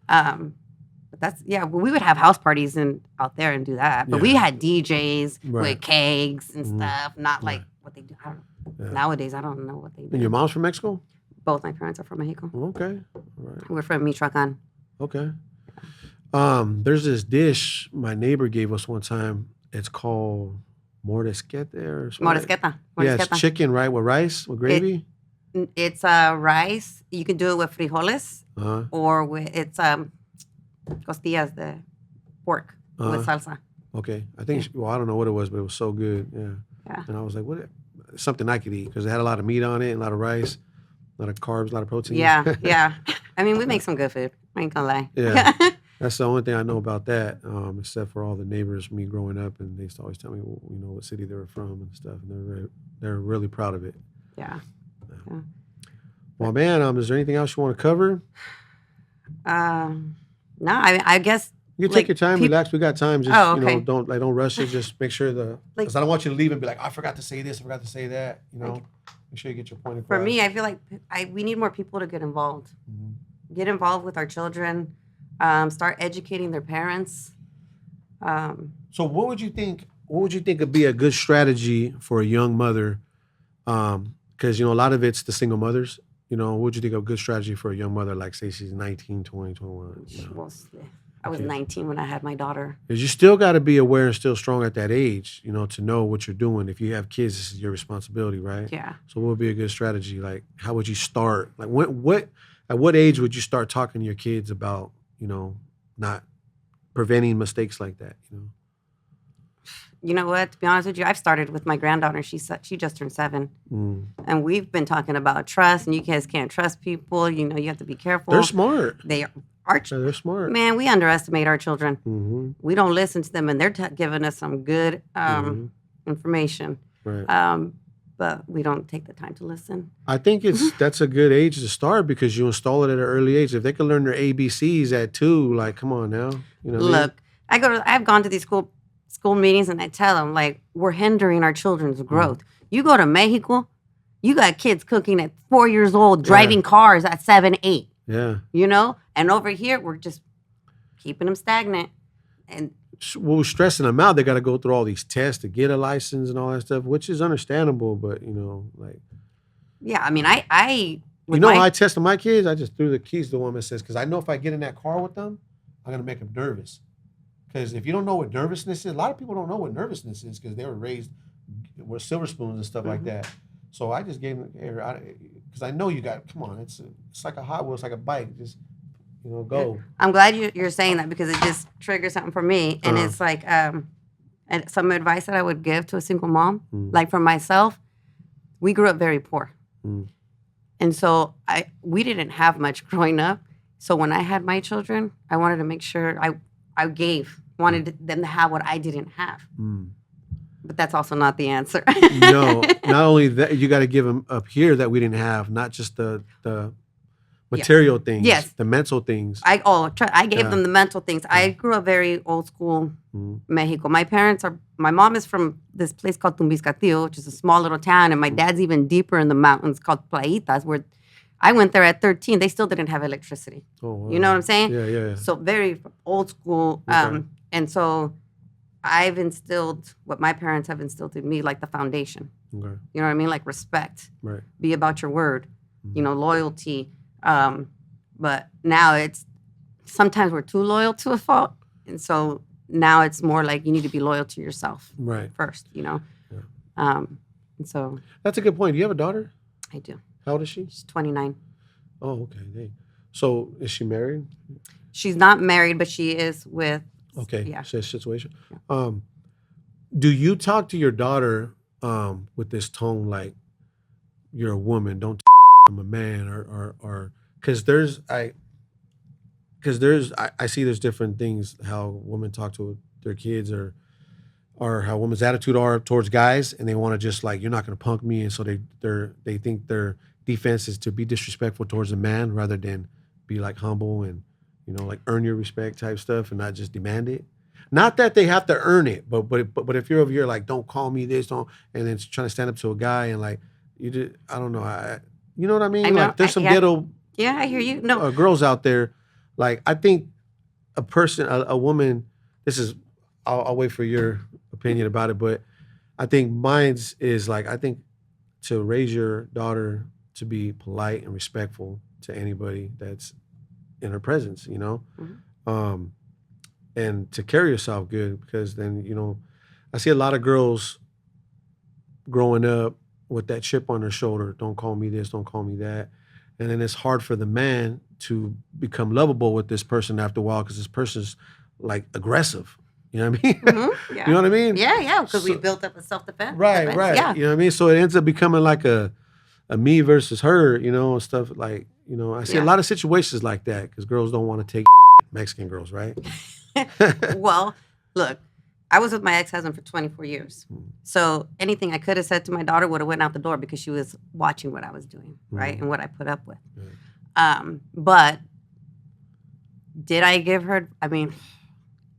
but that's, we would have house parties out there and do that. But we had DJs with kegs and stuff, not like what they do. I don't know. Nowadays, I don't know what they do. And your mom's from Mexico? Both my parents are from Mexico. Okay. All right. We're from Michoacan. Okay. There's this dish my neighbor gave us one time. It's called morisqueta or something. Morisqueta. Yeah, it's chicken, right? With rice, with gravy? It's rice. You can do it with frijoles or it's costillas, the pork with salsa. Okay. I think, I don't know what it was, but it was so good. Yeah. And I was like, what? Something I could eat because it had a lot of meat on it, a lot of rice, a lot of carbs, a lot of protein. Yeah. I mean, we make some good food. I ain't gonna lie. Yeah. That's the only thing I know about that, except for all the neighbors, me growing up, and they used to always tell me, what city they were from and stuff, and they're really proud of it. Yeah. Well, man, is there anything else you want to cover? No, I guess you can take your time, relax. We got time. Just okay. Don't rush it. Just make sure because I don't want you to leave and be like, I forgot to say this, I forgot to say that. Make sure you get your point across. For me, I feel like we need more people to get involved. Mm-hmm. Get involved with our children. Start educating their parents. So what would you think? What would you think would be a good strategy for a young mother? Because a lot of it's the single mothers. What would you think of a good strategy for a young mother? Like say she's 19, 20, 21. I was 19 when I had my daughter. Because you still got to be aware and still strong at that age. To know what you're doing. If you have kids, this is your responsibility, right? Yeah. So what would be a good strategy? Like how would you start? Like at what age would you start talking to your kids about not preventing mistakes like that? You know what? To be honest with you, I've started with my granddaughter. She just turned 7, and we've been talking about trust. And you guys can't trust people. You have to be careful. They're smart. They're smart. Man, we underestimate our children. Mm-hmm. We don't listen to them, and they're giving us some good information. Right. But we don't take the time to listen. I think that's a good age to start because you install it at an early age. If they can learn their ABCs at 2, like, come on now. Look, I've gone to these school meetings and I tell them, we're hindering our children's growth. You go to Mexico, you got kids cooking at 4 years old, driving cars at 7, 8. Yeah. And over here, we're just keeping them stagnant. And we're stressing them out. They got to go through all these tests to get a license and all that stuff, which is understandable. But, Yeah, I mean, I You know how I tested my kids? I just threw the keys to the woman and says, because I know if I get in that car with them, I'm going to make them nervous. Because if you don't know what nervousness is, a lot of people don't know what nervousness is because they were raised with silver spoons and stuff like that. So I just gave them, because I know you got, come on, it's like a Hot Wheel, it's like a bike. Just, go. I'm glad you're saying that because it just triggers something for me. And it's like and some advice that I would give to a single mom, like for myself, we grew up very poor. And so we didn't have much growing up. So when I had my children, I wanted to make sure I wanted them to have what I didn't have. But that's also not the answer. No, not only that, you got to give them up here that we didn't have, not just the material things, the mental things. I gave them the mental things. I grew up very old school Mexico. My mom is from this place called Tumbiscatillo, which is a small little town, and my dad's even deeper in the mountains called Plaitas, where I went there at 13. They still didn't have electricity. Oh, wow. You know what I'm saying? Yeah. So very old school. And so I've instilled what my parents have instilled in me, like the foundation. Okay. You know what I mean? Like respect. Right. Be about your word. Loyalty. But now it's sometimes we're too loyal to a fault. And so now it's more like you need to be loyal to yourself first, Yeah. And so that's a good point. Do you have a daughter? I do. How old is she? She's 29. Oh, okay. Dang. So is she married? She's not married, but she is with. Okay. Yeah. Situation. Yeah. Do you talk to your daughter with this tone like you're a woman? Don't I'm a man, or because I see there's different things how women talk to their kids or how women's attitude are towards guys, and they want to just like, you're not going to punk me, and so they think their defense is to be disrespectful towards a man rather than be like humble and like earn your respect type stuff and not just demand it. Not that they have to earn it, but if you're over here like, don't call me this, don't, and then trying to stand up to a guy and like you did, I don't know, you know what I mean? Like there's some ghetto. Yeah, I hear you. No, girls out there. Like I think a woman. This is. I'll wait for your opinion about it, but I think mine's is like I think to raise your daughter to be polite and respectful to anybody that's in her presence, and to carry yourself good, because then I see a lot of girls growing up with that chip on their shoulder. Don't call me this, don't call me that. And then it's hard for the man to become lovable with this person after a while because this person's like aggressive. You know what I mean? Mm-hmm. Yeah. You know what I mean? Yeah, because we built up a self-defense. Right. Yeah. You know what I mean? So it ends up becoming like a me versus her, and stuff like, I see a lot of situations like that because girls don't want to take Mexican girls, right? Well, look, I was with my ex-husband for 24 years. So anything I could have said to my daughter would have went out the door because she was watching what I was doing, right? And what I put up with. But did I give her,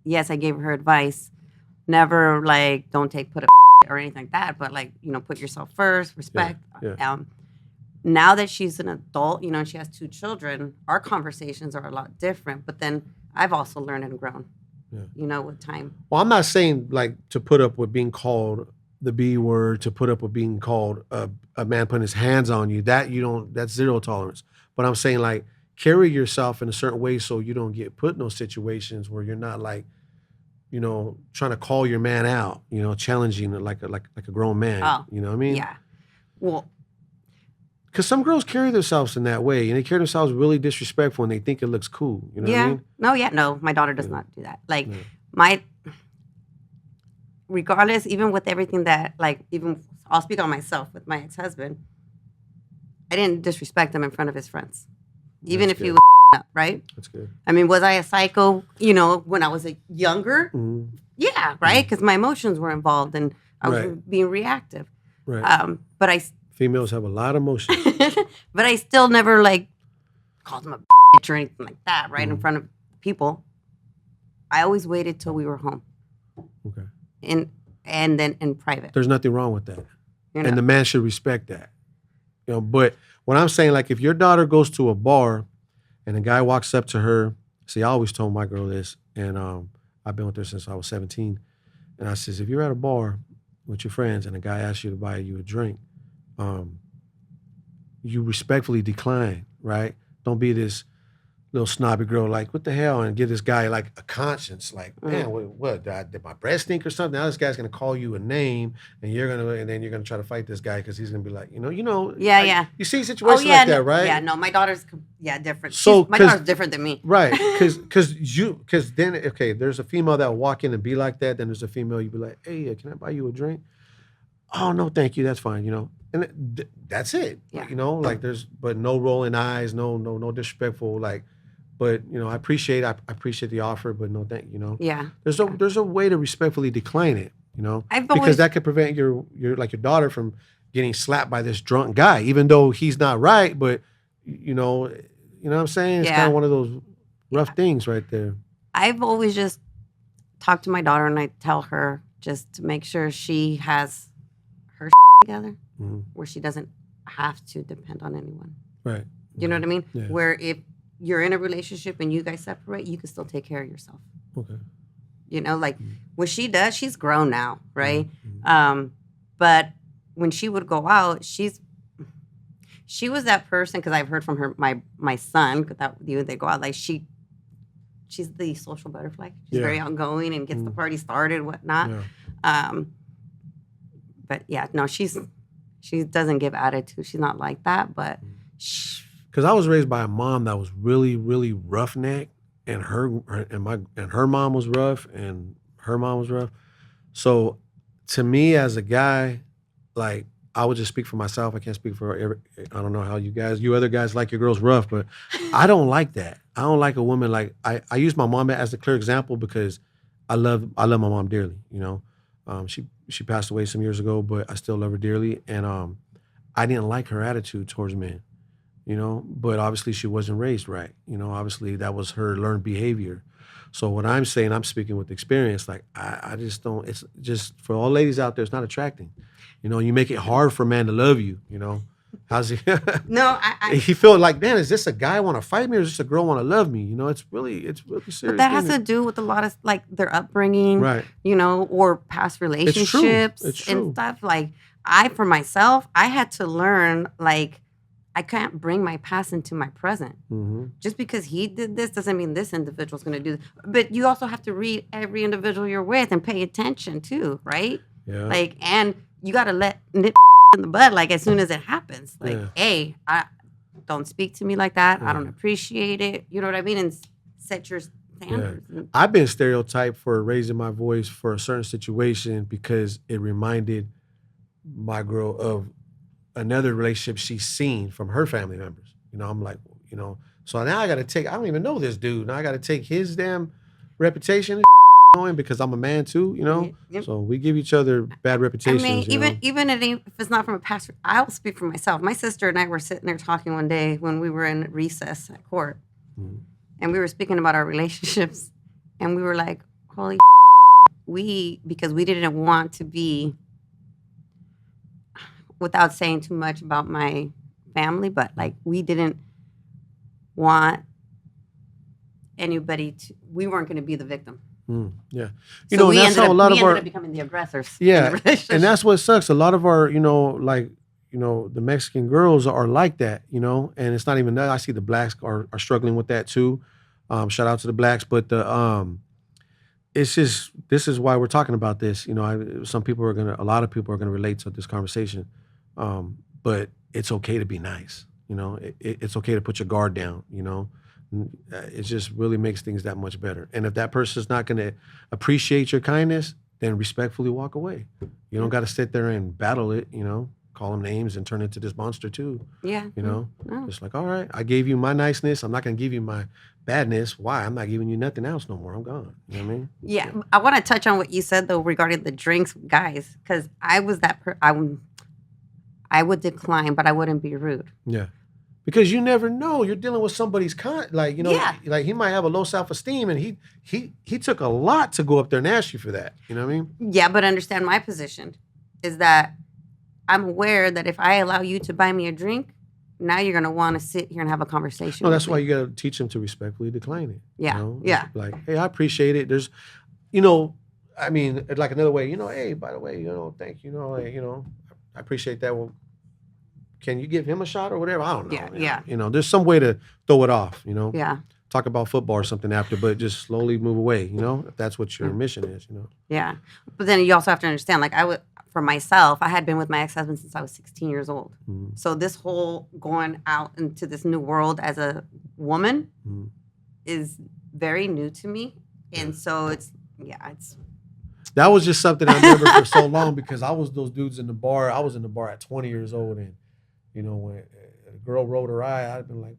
yes, I gave her advice. Never like, don't put a or anything like that, but like, put yourself first, respect. Yeah. Now that she's an adult, and she has 2 children, our conversations are a lot different. But then I've also learned and grown. With time. Well, I'm not saying like to put up with being called the B word, to put up with being called a man putting his hands on you. That's 0 tolerance. But I'm saying like carry yourself in a certain way so you don't get put in those situations where you're not like, trying to call your man out, challenging like a grown man. Oh, you know what I mean? Yeah. Well, because some girls carry themselves in that way, and they carry themselves really disrespectful, and they think it looks cool. You know what I mean? No, my daughter does not do that. Like, regardless, even with everything that, like, even, I'll speak on myself with my ex-husband, I didn't disrespect him in front of his friends. Even if he was up, right? That's good. Was I a psycho, when I was younger? Mm-hmm. Yeah, right? Because my emotions were involved, and I was being reactive. Right. But females have a lot of emotions. But I still never, like, called him a bitch or anything like that, right, in front of people. I always waited till we were home. Okay. And then in private. There's nothing wrong with that. And the man should respect that. But when I'm saying, like, if your daughter goes to a bar and a guy walks up to her, see, I always told my girl this, and I've been with her since I was 17. And I says, if you're at a bar with your friends and a guy asks you to buy you a drink, you respectfully decline, right? Don't be this little snobby girl like, what the hell? And give this guy like a conscience. Like, man, what did my breath stink or something? Now this guy's gonna call you a name, and then you're gonna try to fight this guy because he's gonna be like, Yeah, like, yeah. You see situations yeah, like that, right? Yeah, no, my daughter's different. So, My daughter's different than me. Right, because then there's a female that will walk in and be like that. Then there's a female you be like, hey, can I buy you a drink? Oh no, thank you, that's fine. And that's it. Yeah. Like but no rolling eyes, no disrespectful like. But I appreciate the offer, but no thank Yeah. There's a way to respectfully decline it, because that could prevent your daughter from getting slapped by this drunk guy, even though he's not right. But you know what I'm saying? It's kind of one of those rough things right there. I've always just talked to my daughter and I tell her just to make sure she has her together, where she doesn't have to depend on anyone. Right. You know what I mean? Yeah. Where if you're in a relationship and you guys separate, you can still take care of yourself. Okay. What she does, she's grown now, right? Mm-hmm. But when she would go out, she was that person, because I've heard from her, my son, that they go out, like she's the social butterfly. She's very outgoing and gets the party started and whatnot. Yeah. But yeah, no, she doesn't give attitude. She's not like that, but Because I was raised by a mom that was really, really roughneck, and her mom was rough, and her mom was rough. So, to me as a guy, like I would just speak for myself. I can't speak for I don't know how you other guys like your girls rough, but I don't like that. I don't like a woman like I use my mom as a clear example because I love my mom dearly. She passed away some years ago, but I still love her dearly, and I didn't like her attitude towards men. But obviously she wasn't raised right. Obviously that was her learned behavior. So what I'm saying, I'm speaking with experience. Like I just don't. It's just for all ladies out there, it's not attracting. You make it hard for a man to love you. How's he? No, He felt like, man, is this a guy want to fight me or is this a girl want to love me? It's really serious. But that has to do with a lot of like their upbringing, right? Or past relationships It's true. and stuff. Like for myself, I had to learn like. I can't bring my past into my present. Mm-hmm. Just because he did this doesn't mean this individual's going to do this. But you also have to read every individual you're with and pay attention too, right? Yeah. And you got to let nip in the bud as soon as it happens. Hey, don't speak to me like that. I don't appreciate it. You know what I mean? And set your standards. Yeah. I've been stereotyped for raising my voice for a certain situation because it reminded my girl of another relationship she's seen from her family members. I'm like, so now I got to I don't even know this dude. Now I got to take his damn reputation going because I'm a man too, Yep. So we give each other bad reputations. Even if it's not from a past, I'll speak for myself. My sister and I were sitting there talking one day when we were in recess at court, and we were speaking about our relationships, and we were like, holy because we didn't want to be, without saying too much about my family, but we didn't want anybody to, we weren't going to be the victim. Yeah. So we and that's how a lot of ended up becoming the aggressors. Yeah. And that's what sucks. A lot of our, the Mexican girls are like that, and it's not even that. I see the blacks are struggling with that too. Shout out to the blacks, but it's just, this is why we're talking about this. A lot of people are going to relate to this conversation. But it's okay to be nice. It's okay to put your guard down. It just really makes things that much better. And if that person's not going to appreciate your kindness, then respectfully walk away. You don't got to sit there and battle it, call them names and turn into this monster too. Yeah. No. Just like, all right, I gave you my niceness. I'm not going to give you my badness. Why? I'm not giving you nothing else no more. I'm gone. You know what I mean? Yeah. I want to touch on what you said though regarding the drinks, guys, because I was that I would decline, but I wouldn't be rude. Yeah. Because you never know. You're dealing with somebody's like he might have a low self-esteem and he took a lot to go up there and ask you for that. You know what I mean? Yeah, but understand my position is that I'm aware that if I allow you to buy me a drink, now you're going to want to sit here and have a conversation. No, that's why you got to teach them to respectfully decline it. Yeah. Yeah. Like, hey, I appreciate it. There's, I mean, like another way, hey, by the way, thank you, I appreciate that. Well, can you give him a shot or whatever? I don't know. Yeah, man. yeah. You know, there's some way to throw it off, you know? Yeah. Talk about football or something after, but just slowly move away, you know, if that's what your mission is, you know? Yeah. But then you also have to understand, like, for myself, I had been with my ex-husband since I was 16 years old. Mhm. So this whole going out into this new world as a woman Mhm. is very new to me. And so it's. That was just something I remember for so long because I was those dudes in the bar. I was in the bar at 20 years old, and you know when a girl rolled her eye, I'd been like,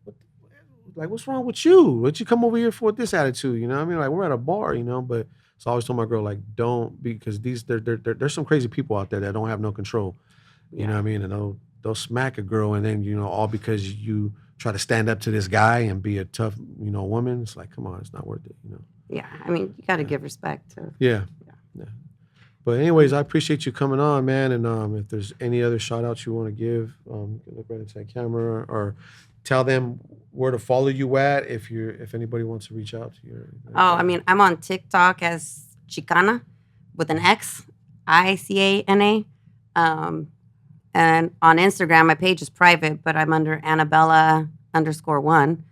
what's wrong with you? What you come over here for with this attitude? You know what I mean? Like, we're at a bar, you know, but so I always told my girl, like, don't, because there's some crazy people out there that don't have no control. You know what I mean? And they'll smack a girl, and then, you know, all because you try to stand up to this guy and be a tough, you know, woman. It's like, come on, it's not worth it, you know? Yeah. I mean, you got to give respect to. Yeah. But anyways, I appreciate you coming on, man. And if there's any other shout outs you want to give, you can look right into that camera or tell them where to follow you at if anybody wants to reach out to you. I mean, I'm on TikTok as Chicana with an X, Icana. And on Instagram, my page is private, but I'm under Annabella _1.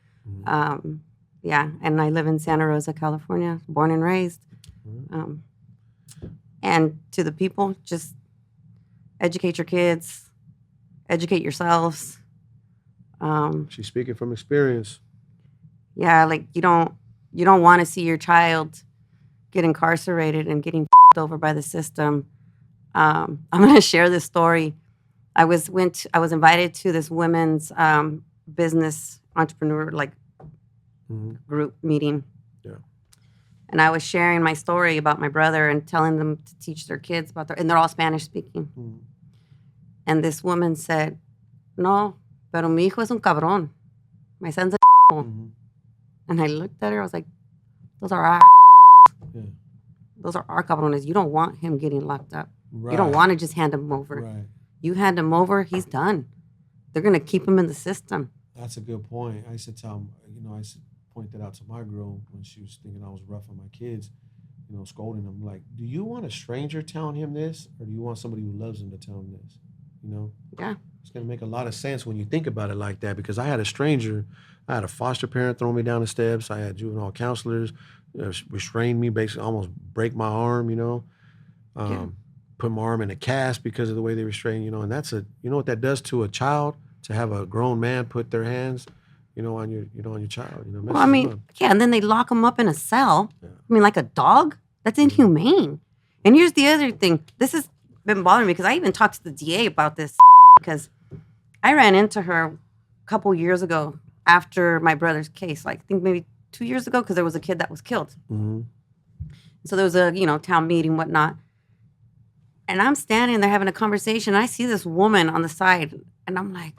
Yeah, and I live in Santa Rosa, California, born and raised. And to the people, just educate your kids, educate yourselves. She's speaking from experience. Yeah, like you don't want to see your child get incarcerated and getting over by the system. I'm gonna share this story. I was invited to this women's business entrepreneur group meeting. Yeah. And I was sharing my story about my brother and telling them to teach their kids about and they're all Spanish speaking. Mm-hmm. And this woman said, "No, pero mi hijo es un cabrón. My son's a mm-hmm. And I looked at her, I was like, those are our Those are our cabrones. You don't want him getting locked up. Right. You don't want to just hand him over. Right. You hand him over, he's done. They're going to keep him in the system." That's a good point. I used to tell him, I used to point that out to my girl when she was thinking I was rough on my kids, scolding them. Like, do you want a stranger telling him this, or do you want somebody who loves him to tell him this? Yeah. It's going to make a lot of sense when you think about it like that, because I had a stranger. I had a foster parent throw me down the steps. I had juvenile counselors restrain me, basically almost break my arm, put my arm in a cast because of the way they restrain, and that's what that does to a child, to have a grown man put their hands, on your child, Well, I mean, and then they lock them up in a cell. Yeah. I mean, like a dog? That's inhumane. And here's the other thing. This has been bothering me because I even talked to the DA about this because I ran into her a couple years ago after my brother's case, I think maybe 2 years ago, because there was a kid that was killed. Mm-hmm. So there was a, town meeting, whatnot. And I'm standing there having a conversation. And I see this woman on the side, and I'm like,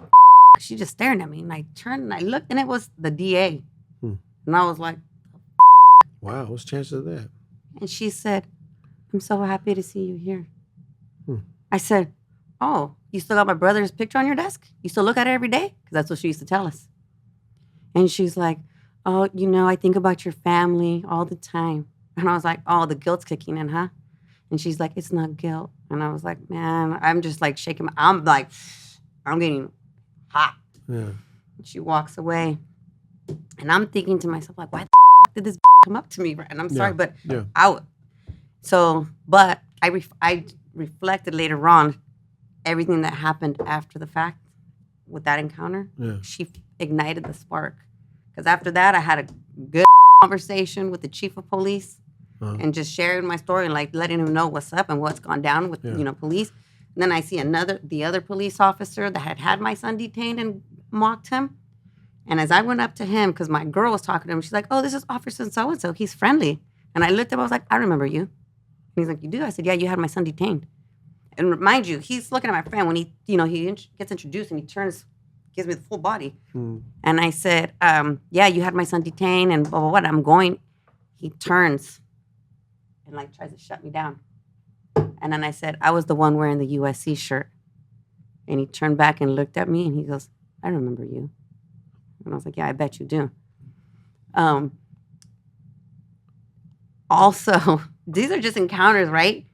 she's just staring at me. And I turned and I looked, and it was the DA. And I was like, wow, what's the chances of that? And she said, "I'm so happy to see you here." I said, "Oh, you still got my brother's picture on your desk? You still look at it every day?" Because that's what she used to tell us. And she's like, "Oh, I think about your family all the time." And I was like, "Oh, the guilt's kicking in, huh?" And she's like, "It's not guilt." And I was like, man, I'm just like shaking. I'm like, I'm getting hot. Yeah. And she walks away. And I'm thinking to myself, like, why the did this come up to me? And I'm sorry, but but I reflected later on everything that happened after the fact with that encounter. Yeah. She ignited the spark. Because after that, I had a good conversation with the chief of police and just sharing my story and letting him know what's up and what's gone down with police. And then I see the other police officer that had my son detained and mocked him. And as I went up to him, because my girl was talking to him, she's like, "Oh, this is Officer so-and-so. He's friendly." And I looked at him, I was like, "I remember you." And he's like, "You do?" I said, "Yeah, you had my son detained." And mind you, he's looking at my friend when he gets introduced and he gives me the full body. And I said, "Yeah, you had my son detained and blah, blah, blah." I'm going. He turns and tries to shut me down. And then I said, "I was the one wearing the USC shirt." And he turned back and looked at me and he goes, "I remember you." And I was like, "Yeah, I bet you do." Also, these are just encounters, right?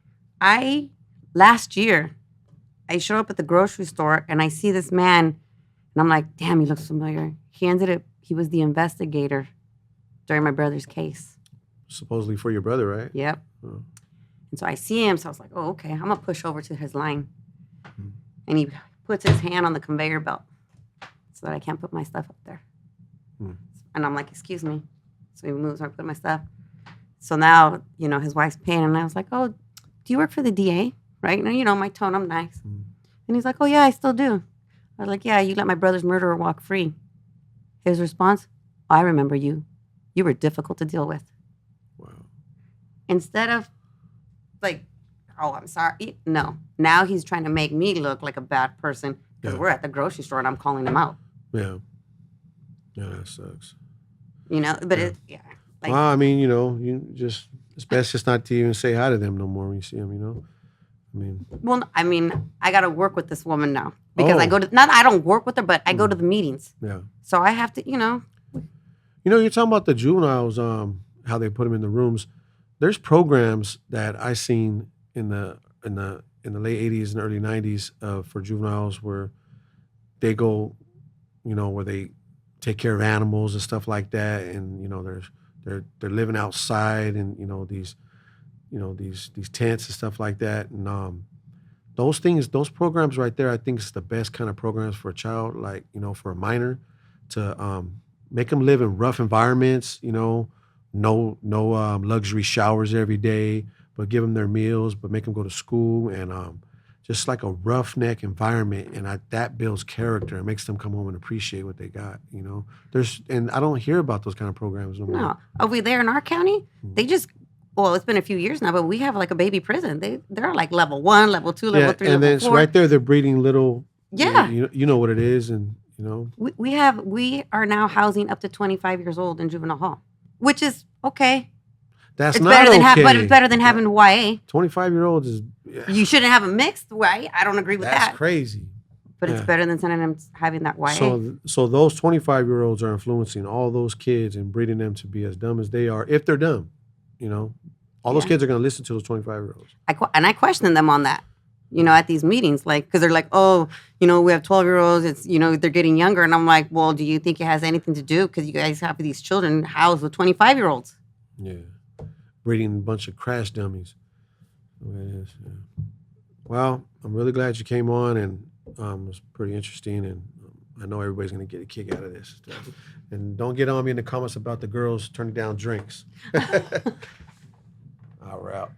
Last year, I show up at the grocery store and I see this man, and I'm like, damn, he looks familiar. He was the investigator during my brother's case. Supposedly for your brother, right? Yep. Oh. And so I see him, so I was like, oh, okay, I'm gonna push over to his line. And he puts his hand on the conveyor belt so that I can't put my stuff up there. And I'm like, excuse me. So he moves, I put my stuff. So now, his wife's paying, and I was like, oh, do you work for the DA? Right? And my tone, I'm nice. And he's like, oh, yeah, I still do. I was like, yeah, you let my brother's murderer walk free. His response, I remember you. You were difficult to deal with. Wow. Instead of like, oh, I'm sorry. No. Now he's trying to make me look like a bad person because we're at the grocery store and I'm calling him out. Yeah. Yeah, that sucks. But like, well, I mean, it's best just not to even say hi to them no more when you see them, Well, I got to work with this woman now because I go to, not I don't work with her, but I go to the meetings. Yeah. So I have to, you're talking about the juveniles, how they put them in the rooms. There's programs that I seen in the late 80s and early 90s for juveniles where they go, where they take care of animals and stuff like that, and they're living outside and these tents and stuff like that, and those programs right there, I think is the best kind of programs for a child, like for a minor, to make them live in rough environments, no luxury showers every day, but give them their meals, but make them go to school, and just like a roughneck environment, and that builds character and makes them come home and appreciate what they got. And I don't hear about those kind of programs no more. No, over there in our county, they just. Well, it's been a few years now, but we have like a baby prison. They're like level 1, level 2, level 3, and level then 4. right there they're breeding little. Yeah, you know what it is, and we are now housing up to 25 years old in juvenile hall, which is okay. That's it's not better than okay. but it's better than having YA. 25-year-olds is. Yeah. You shouldn't have a mixed YA. I don't agree with that. That's crazy. But it's better than sending them having that YA. So those 25-year-olds are influencing all those kids and breeding them to be as dumb as they are, if they're dumb. All those kids are going to listen to those 25-year-olds. I question them on that, at these meetings, like, because they're like, oh, we have 12-year-olds. It's, they're getting younger. And I'm like, well, do you think it has anything to do? Because you guys have these children housed with 25-year-olds. Yeah. Breeding a bunch of crash dummies. It is, yeah. Well, I'm really glad you came on, and it was pretty interesting. And I know everybody's going to get a kick out of this stuff. And don't get on me in the comments about the girls turning down drinks. We're out.